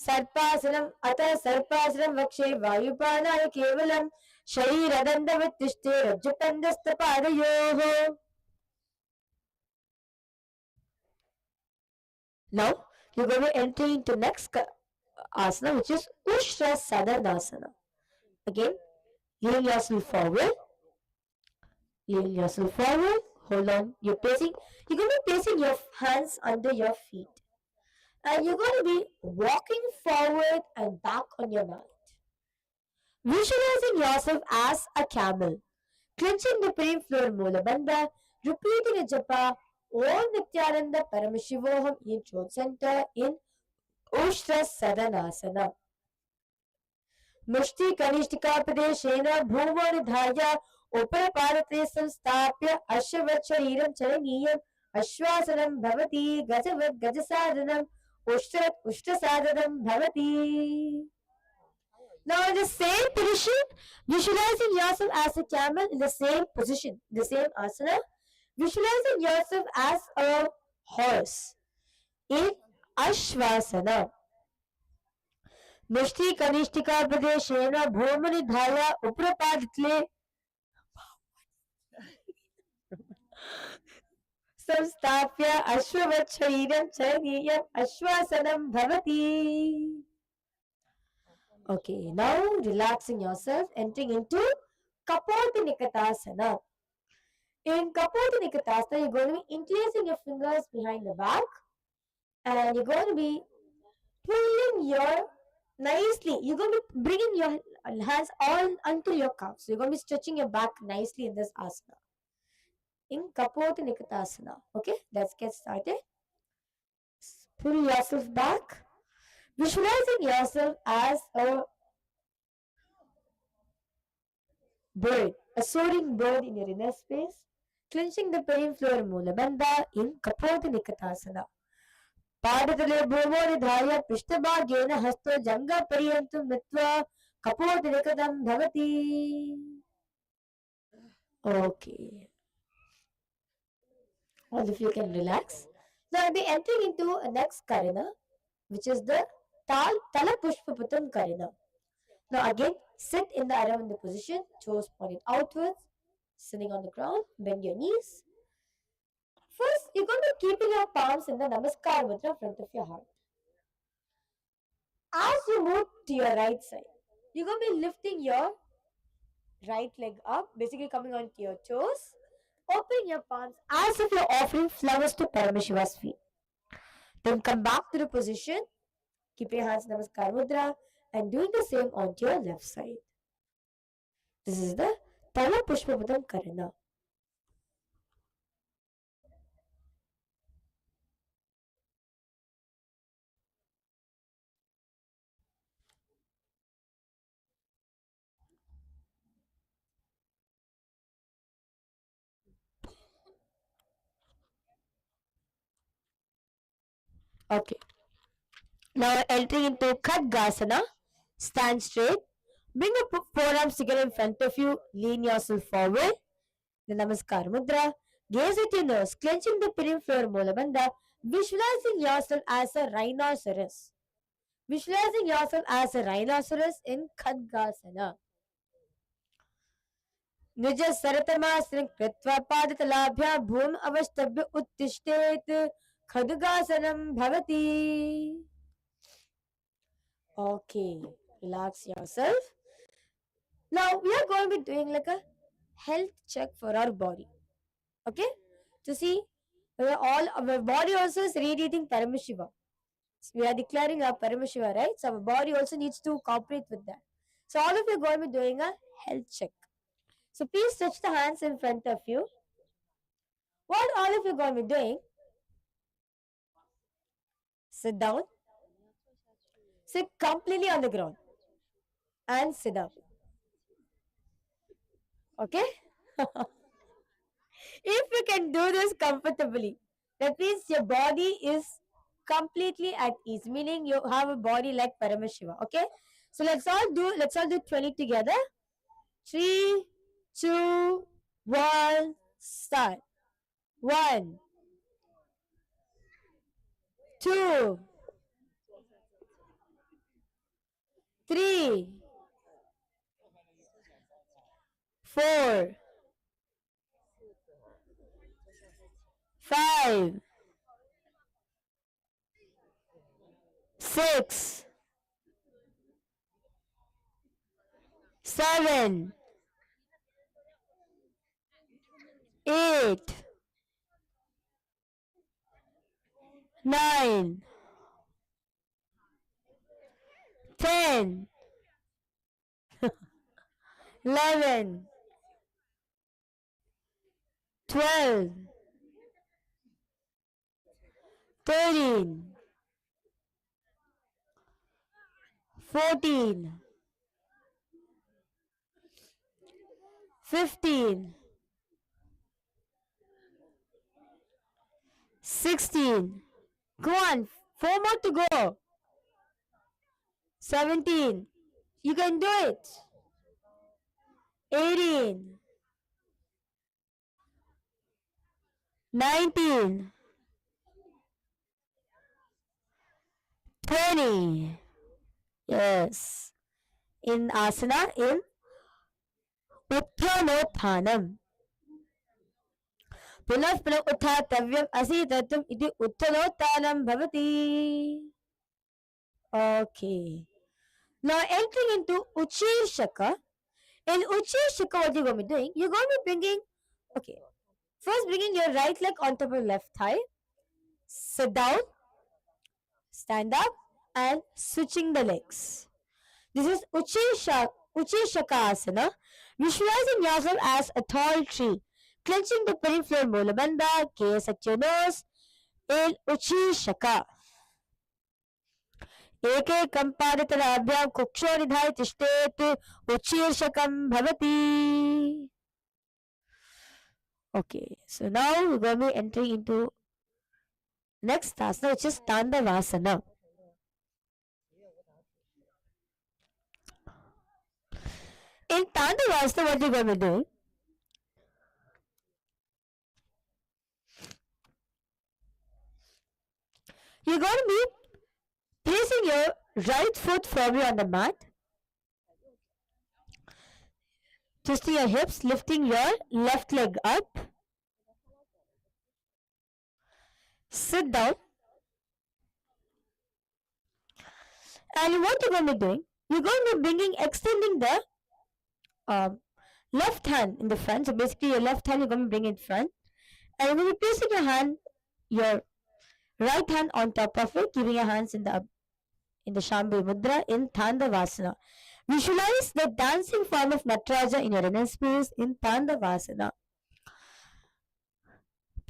Speaker 1: सर्पासनम अतः सर्पासनम वक्षे वायुपानाय केवलम शरीरदण्डवत्तिष्ठे रज्जुपन्दस्तपादयोः. Now you're going to enter into next asana, which is Ushra Sadanasana. Again, lean yourself forward. Lean yourself forward. Hold on. You're going to be placing your hands under your feet. And you're going to be walking forward and back on your mat. Visualizing yourself as a camel, clenching the peripheral Mulabandha, repeating a japa, Om Nithyananda Paramashivoham in throat center in Ushtra Sadanasana. मुष्टि कनिष्ठिकापदेशेन भूमो निधाय उपरपादते संस्थाप्य अश्ववत् शरीरं चलनीयम् अश्वासनं भवति गजवत् गजसाधनम् उष्ट्रवत् उष्ट्रसाधनं भवति. Now in the same position, visualizing yourself as a camel in the same position, the same asana, visualizing yourself as a horse in Ashvasana. मुष्टि कनिष्ठिका प्रदेशेन भूमनिधाय उप्रपादितले संस्थाप्य अश्ववत् शरीरं चलनीयम् अश्वासनं भवति. Okay, now relaxing yourself, entering into Kapoti Nikatasana. In Kapoti Nikatasana, you're going to be interlacing your fingers behind the back and you're going to be pulling your nicely. You're going to be bringing your hands all onto your calves. So you're going to be stretching your back nicely in this asana. In Kapoti Nikatasana. Okay, let's get started. Pull yourself back. Visualizing yourself as a bird, a soaring bird in your inner space, clenching the peripheral Mulabandha in Kapoti Nikatasana. पादतले भूमो निधाय पृष्ठभागेन हस्तो जङ्घपर्यन्तं नीत्वा कपोति निकटं भवति. Okay. All of you can relax. Now I'll be entering into a next karana, which is the Tala Pushpaputam karana. Now again, sit in the Aravanda position, toes pointed outwards, sitting on the ground, bend your knees. First, you're going to be keeping your palms in the Namaskar Mudra in front of your heart. As you move to your right side, you're going to be lifting your right leg up, basically coming onto your toes. Open your palms as if you're offering flowers to Paramashiva's feet. Then come back to the position, keep your hands in Namaskar Mudra and doing the same onto your left side. This is the Tala Pushpapadam Karana. Okay. Now entering into Khadgasana. Stand straight. Bring your forearms together in front of you. Lean yourself forward. The Namaskar Mudra. Gaze at your nose, clenching the peripheral Mulabandha. Visualizing yourself as a rhinoceros. Visualizing yourself as a rhinoceros in Khadgasana. निज सरतमासन कृत्वा पादतलाभ्या भूम अवस्तभ्य उत्तिष्ठेत खड्गासनं भवति. Okay, relax yourself. Now we are going to be doing like a health check for our body. Okay, to see Our body also is radiating Paramashiva. So we are declaring our Paramashiva, right? So our body also needs to cooperate with that. So all of you are going to be doing a health check. So please touch the hands in front of you. What all of you are going to be doing? Sit down. Sit completely on the ground. And sit up. Okay? If you can do this comfortably, that means your body is completely at ease, meaning you have a body like Paramashiva. Okay? So let's all do 20 together. 3, 2, 1, start. 1, 2, 3, 4, 5, 6, 7, 8, 9, 10, 11, 12, 13, 14, 15, 16. Go on, 4 more to go. 17. You can do it. 18, 19, 20. Yes. In asana, in उत्थानोत्थानम् पुनः पुनः उत्थातव्यम् असीतत्वम् इति उत्थानोत्थानं भवति. Okay. Now entering into Uchirshaka. In Uchirshaka, what you're going to be doing? You're going to be bringing, okay, first bringing your right leg on top of left thigh. Sit down, stand up, and switching the legs. This is Uchirshaka Asana. Visualizing yourself as a tall tree, clenching the peripheral Mulabandha, gaze at your nose in Uchirshaka. एकैकं पादतलाभ्यां कुक्षो निधाय तिष्ठेत् उच्छीर्षकं भवति. Okay, so now we're going to be entering into next asana, which is Tandavasana. In Tandavasana, what you're going to do? You're going to be placing your right foot firmly on the mat, twisting your hips, lifting your left leg up. Sit down. And what you're going to be doing? You're going to be extending the left hand in the front. So basically, your left hand you're going to bring in front, and you're going to be placing your right hand on top of it, keeping your hands in the Shambhu Mudra in Tandavasana. Visualize the dancing form of Nataraja in your inner space in Tandavasana.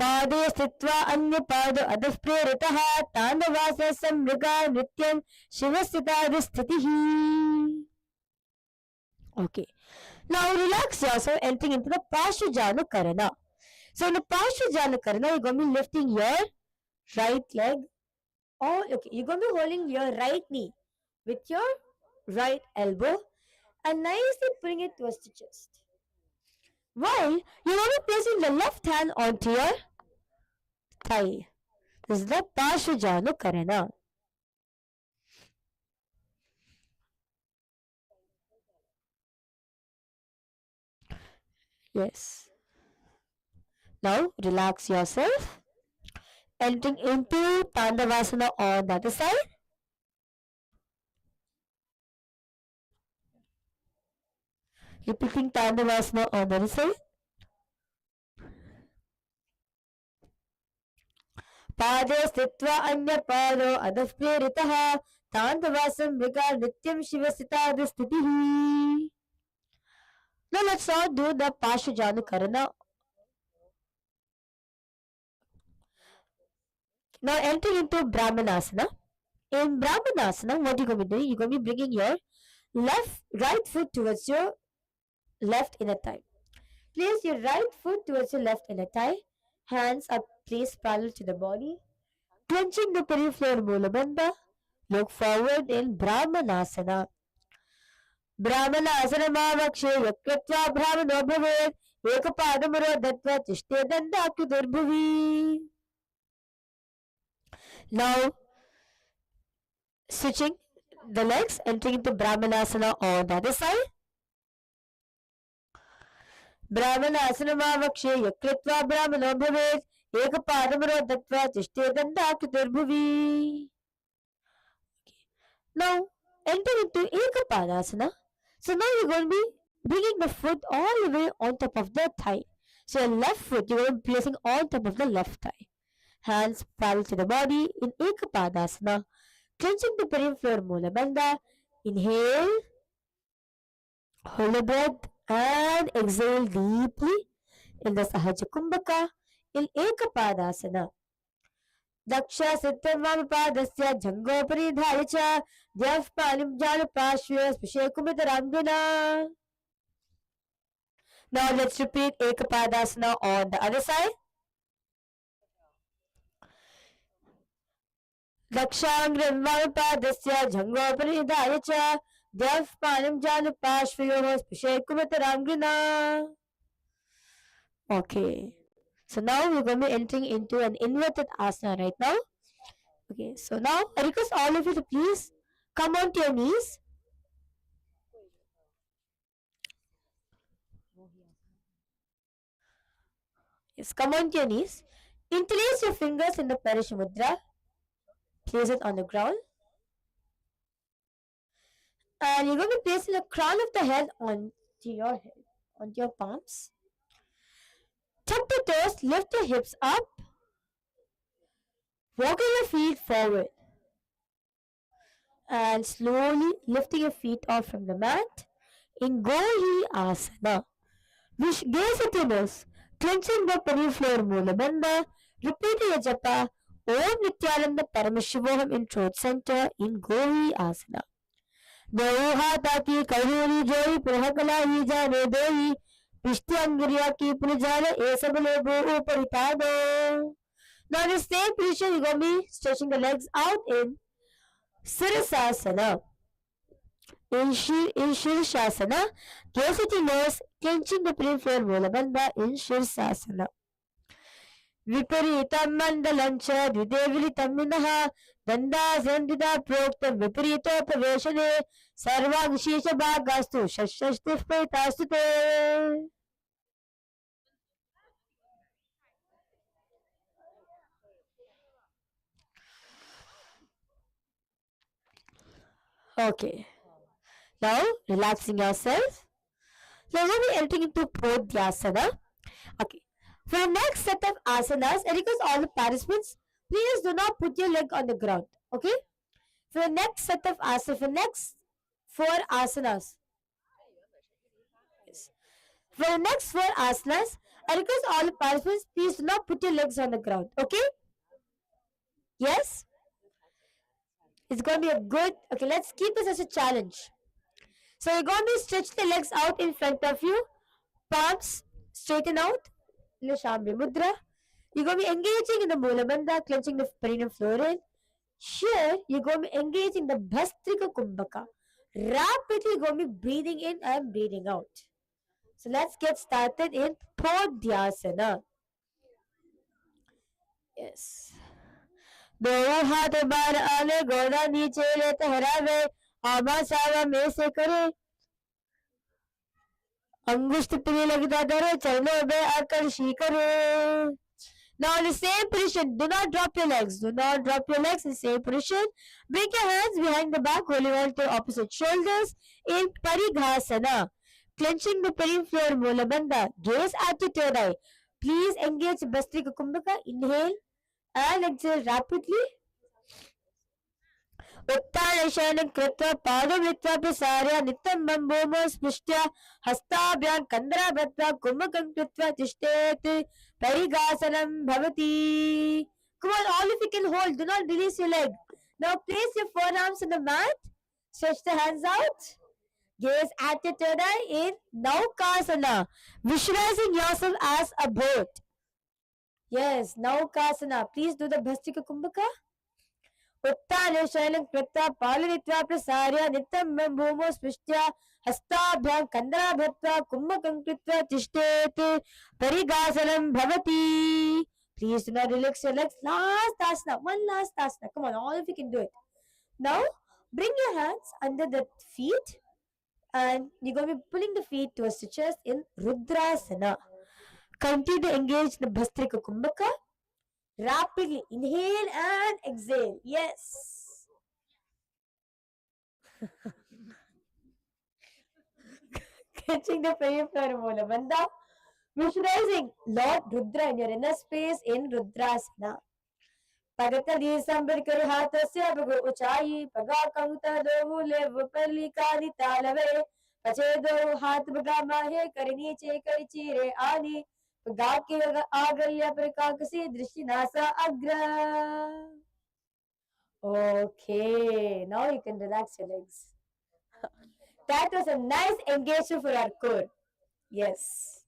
Speaker 1: पादे स्थित्वा अन्य पाद अधः प्रेरितः तांडवासः समृगा नृत्यं शिवस्थितादिस्थितिः. Okay. Now relax yourself, entering into the Parsvajanu Karana. So in the Parsvajanu Karana, you're going to be lifting your right leg. Okay, you're going to be holding your right knee with your right elbow and nicely bring it towards the chest. While you're going to be placing the left hand onto your thigh. This is the Parsvajanu Karana. Yes. Now relax yourself. Entering into Tandavasana on the other side. Repeating Tandavasana on the other side. पादे स्थित्वा अन्यपादो अधः प्रेरितः तान्तवासं विकार नित्यं शिवसितादिस्थितिः. Now let's all do the Pashujanu Karana. Now entering into Brahmanasana. In Brahmanasana, what you're going to be doing, you're going to be bringing your right foot towards your left inner thigh. Place your right foot towards your left inner thigh. Hands are placed parallel to the body. Clenching the peripheral Mulabandha. Look forward in Brahmanasana. Brahmanasana-mavakshe yakyatva brahmano bhavet ekapadamaro dattva tishte dandakudurbhuvi. Now, switching the legs, entering into Brahmanasana on the other side. Brahmanasana-mavakshe yakyatva brahmano bhavet ekapadamaro dattva tishte dandakudurbhuvi. Now, enter into Ekapadasana. So now you're going to be bringing the foot all the way on top of the thigh. So your left foot you're going to be placing on top of the left thigh. Hands parallel to the body in Ekapadasana. Clenching the peripheral Mulabandha. Inhale. Hold the breath and exhale deeply in the Sahaja Kumbhaka in Ekapadasana. Daksha Siddhamamapadasya Jangopari Dhalicha Dhyaf Palim Jalapashya Spashekumitaramguna. Now let's repeat Ekapadasana on the other side. Dakshangramamapadasya Jangopari Dhalicha Dhyaf Palim Jalapashya Spashekumitaramguna. Okay. So now we're going to be entering into an inverted asana right now. Okay, so now I request all of you to please come onto your knees. Yes, come onto your knees. Interlace your fingers in the Parishamudra. Place it on the ground. And you're going to be placing the crown of the head onto your head, onto your palms. Tuck the toes, lift the hips up. Walking your feet forward. And slowly lifting your feet off from the mat in Gohi Asana. Gaze at your nose, clenching the peripheral Mulabandha, repeating a japa, Om Nithyananda Paramashiva in throat center in Gohi Asana. Deha taki kahuri joi prahakala hi jane dehi, Pishtangriya ki pujana esabale bo paritado. Now in the same position, you're going to be stretching the legs out in Sirasasana. In Shirshasana, gaze at your nose, clenching the peripheral Mulabandha in Shirsasana. Viparitam mandalancha dvidevilitam minaha danda zandida proktam viparito praveshane sarvagshesha bhagastu shashashtif paitastute. Okay. Now, relaxing yourself. Now, we're going to be entering into Prodhyasana. Okay. For the next set of asanas, I request all the participants, please do not put your leg on the ground. Okay? For the next set of asanas, for the next 4 asanas. Yes. For the next 4 asanas, I request all the participants, please do not put your legs on the ground. Okay? Yes? It's going to be a good... Okay, let's keep this as a challenge. So you're going to stretch the legs out in front of you. Palms straighten out. In the Shambhi Mudra. You're going to be engaging in the Mulabandha, clenching the perineum floor in. Here, you're going to be engaging the Bhastrika Kumbhaka. Rapidly going to be breathing in and breathing out. So let's get started in Prodhyasana. Yes. दो हाथ बार आले गोदा नीचे ले तहरावे आमा सावा में से करे अंगुष्ठ पिनी लगता डरे चरणों में आकर्षी करे. Now in the same position, do not drop your legs. Do not drop your legs in the same position. Bring your hands behind the back, holding on to opposite shoulders in Parighasana. Clenching the peripheral Mulabandha. Gaze at your third eye. Please engage Bhastrika Kumbhaka. Inhale. and exhale rapidly. उत्तानशयनं कृत्वा पादमित्वा प्रसार्य नित्यं बम्बोमो स्पृष्ट्या हस्ताभ्यां कन्द्रा बद्ध्वा कुम्भकं कृत्वा तिष्ठेत् परिगासनं भवति. Come on, all if you can hold. Do not release your leg. Now place your forearms on the mat. Stretch the hands out. Gaze at your third eye in Naukasana, visualizing yourself as a boat. Yes, Naukasana. Please do the Bhastika Kumbhaka. उत्ताने शैलं कृत्वा पालयित्वा प्रसार्य नित्यं भूमौ स्पृष्ट्या हस्ताभ्यां कन्दरा भत्वा कुम्भकं कृत्वा तिष्ठेत् परिगासनं भवति. Please do not relax your legs. Last asana, one last asana. Come on, all of you can do it. Now, bring your hands under the feet and you're going to be pulling the feet towards the chest in Rudrasana. Continue to engage the Bhastrika Kumbhaka. Rapidly inhale and exhale. Yes. Catching the prayer Paramola Bandha. Visualizing Lord Rudra in your inner space in Rudrasana. Pagatadi Sambirkar Hatasya Bagu Uchayi Paga Kauta Dovule Vupali Kani Talave Pachedo Hat Baga Mahe Karini Che Karichire Ani Pagaki Agalya Prakakasi Drishinasa Agra. Okay, now you can relax your legs. That was a nice engagement for our core. Yes.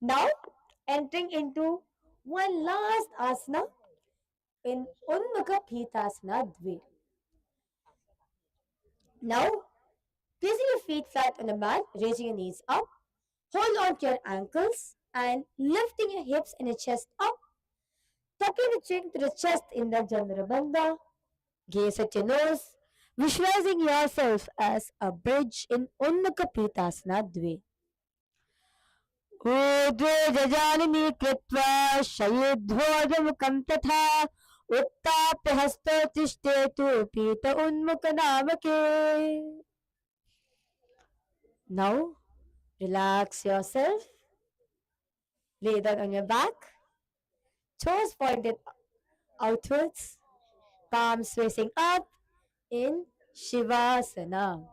Speaker 1: Now, entering into one last asana in Unmukha Bhitasana Dve. Now, placing your feet flat on the mat, raising your knees up, hold on to your ankles and lifting your hips and your chest up, tucking the chin to the chest in the Jandrabandha. Gaze at your nose, visualizing yourself as a bridge in Unnaka Pitasana Dve. ऊर्ध्वे जजानिनी कृत्वा शयेध्वोर्ध्वमुखं तथा उत्थाप्य हस्तो तिष्ठेतु पीत उन्मुखनामके. Now, relax yourself. Lay down on your back. Toes pointed outwards. Palms facing up in Shivasana.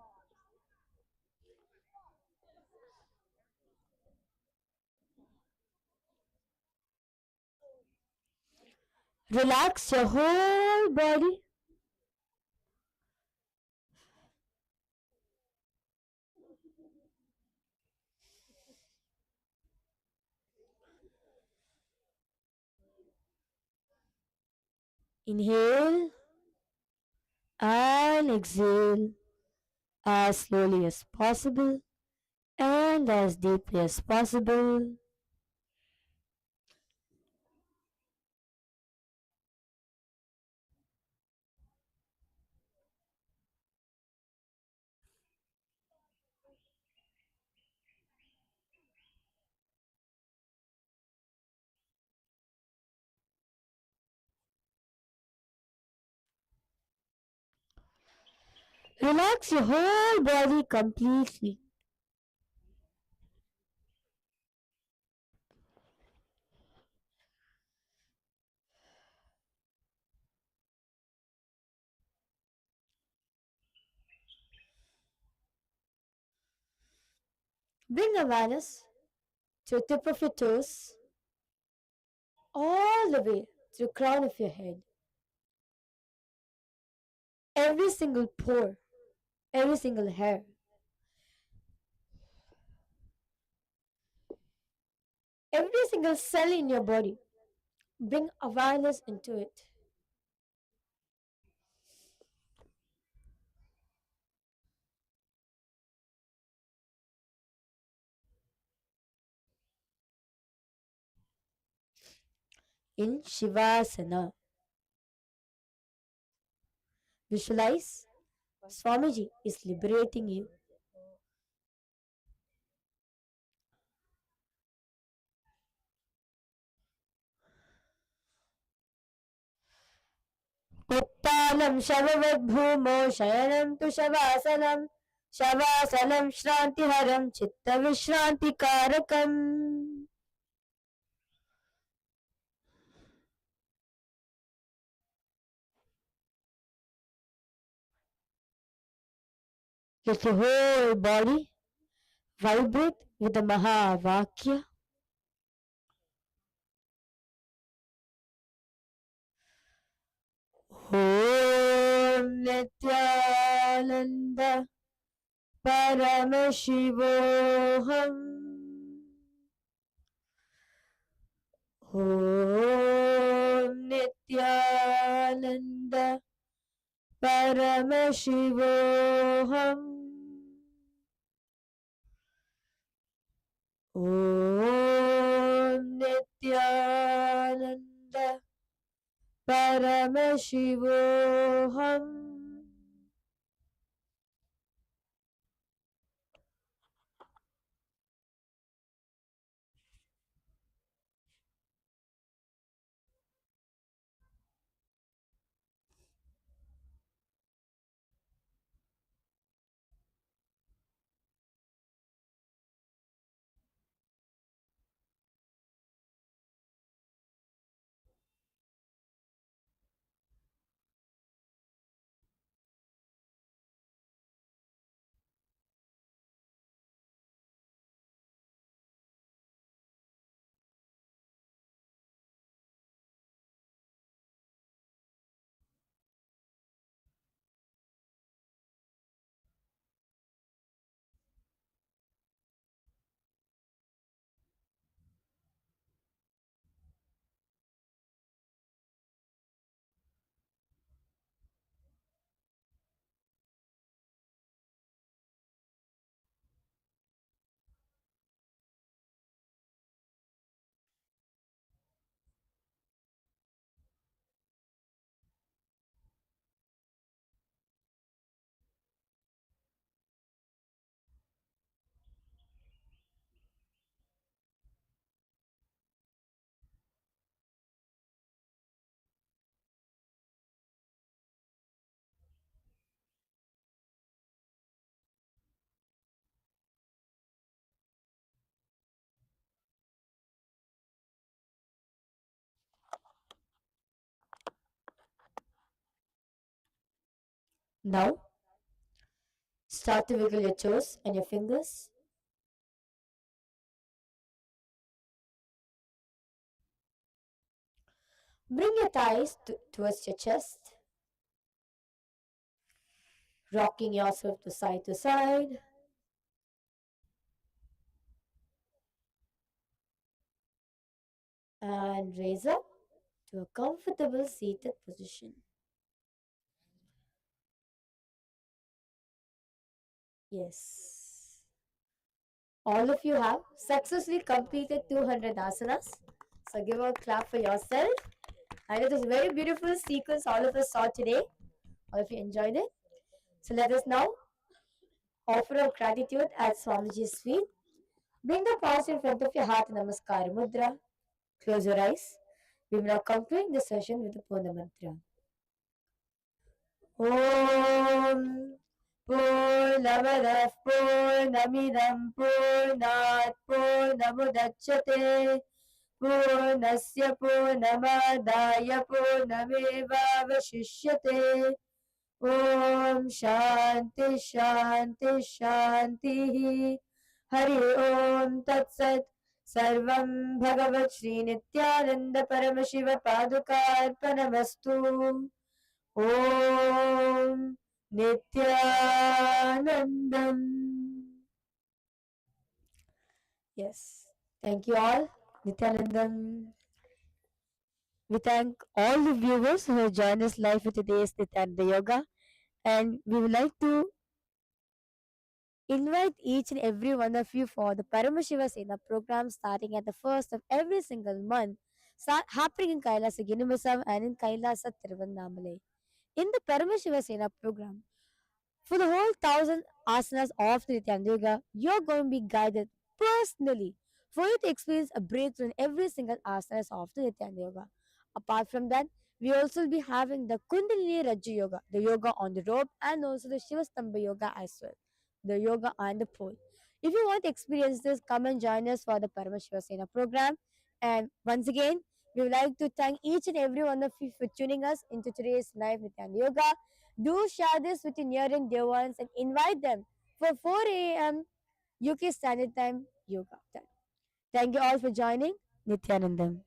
Speaker 1: Relax your whole body. Inhale and exhale as slowly as possible and as deeply as possible. Relax your whole body completely. Bring awareness to the tip of your toes, all the way to the crown of your head. Every single pore, every single hair, every single cell in your body. Bring awareness into it. In Shivasana, visualize Swamiji is liberating you. उत्तानं शववद्भूमौ शयनं तु शवासनं शवासनं श्रान्तिहरं चित्तविश्रान्तिकारकम्. Let your whole body vibrate with the Mahavakya. Om Nithyananda Paramashivoham. Om Nithyananda Paramashivoham. Om Nithyananda Paramashivoham. Now, start to wiggle your toes and your fingers. Bring your thighs towards your chest, rocking yourself to side, and raise up to a comfortable seated position. Yes. All of you have successfully completed 200 asanas. So give a clap for yourself. And it was a very beautiful sequence all of us saw today. All of you enjoyed it. So let us now offer our gratitude at Swamiji's feet. Bring the palms in front of your heart in Namaskar Mudra. Close your eyes. We will now conclude the session with the Purna Mantra. Om Purnamadav Purnamidam Purnat Purnamudachyate Purnasya Purnamadaya Purnamevavashishyate Om Shanti Shanti Shanti Hari Om Tat Sat Sarvam Bhagavat Shri Nithyananda Paramashiva Padukarpanamastu Om Nithyanandam. Yes. Thank you all. Nithyanandam. We thank all the viewers who have joined us live for today's Nithyananda Yoga. And we would like to invite each and every one of you for the Paramashiva Sena program starting at the first of every single month, happening in Kailasa Ginimasam and in Kailasa Tiruvannamalai. In the Paramashiva Sena program, for the whole 1,000 asanas of the Nithyananda Yoga, you're going to be guided personally for you to experience a breakthrough in every single asanas of the Nithyananda Yoga. Apart from that, we also will be having the Kundalini Rajya Yoga, the yoga on the rope, and also the Shivastambha Yoga as well, the yoga and the pole. If you want to experience this, come and join us for the Paramashiva Sena program. And once again, we would like to thank each and every one of you for tuning us into today's live Nithyananda Yoga. Do share this with your near and dear ones and invite them for 4 a.m. UK Standard Time yoga time. Thank you all for joining. Nithyanandam.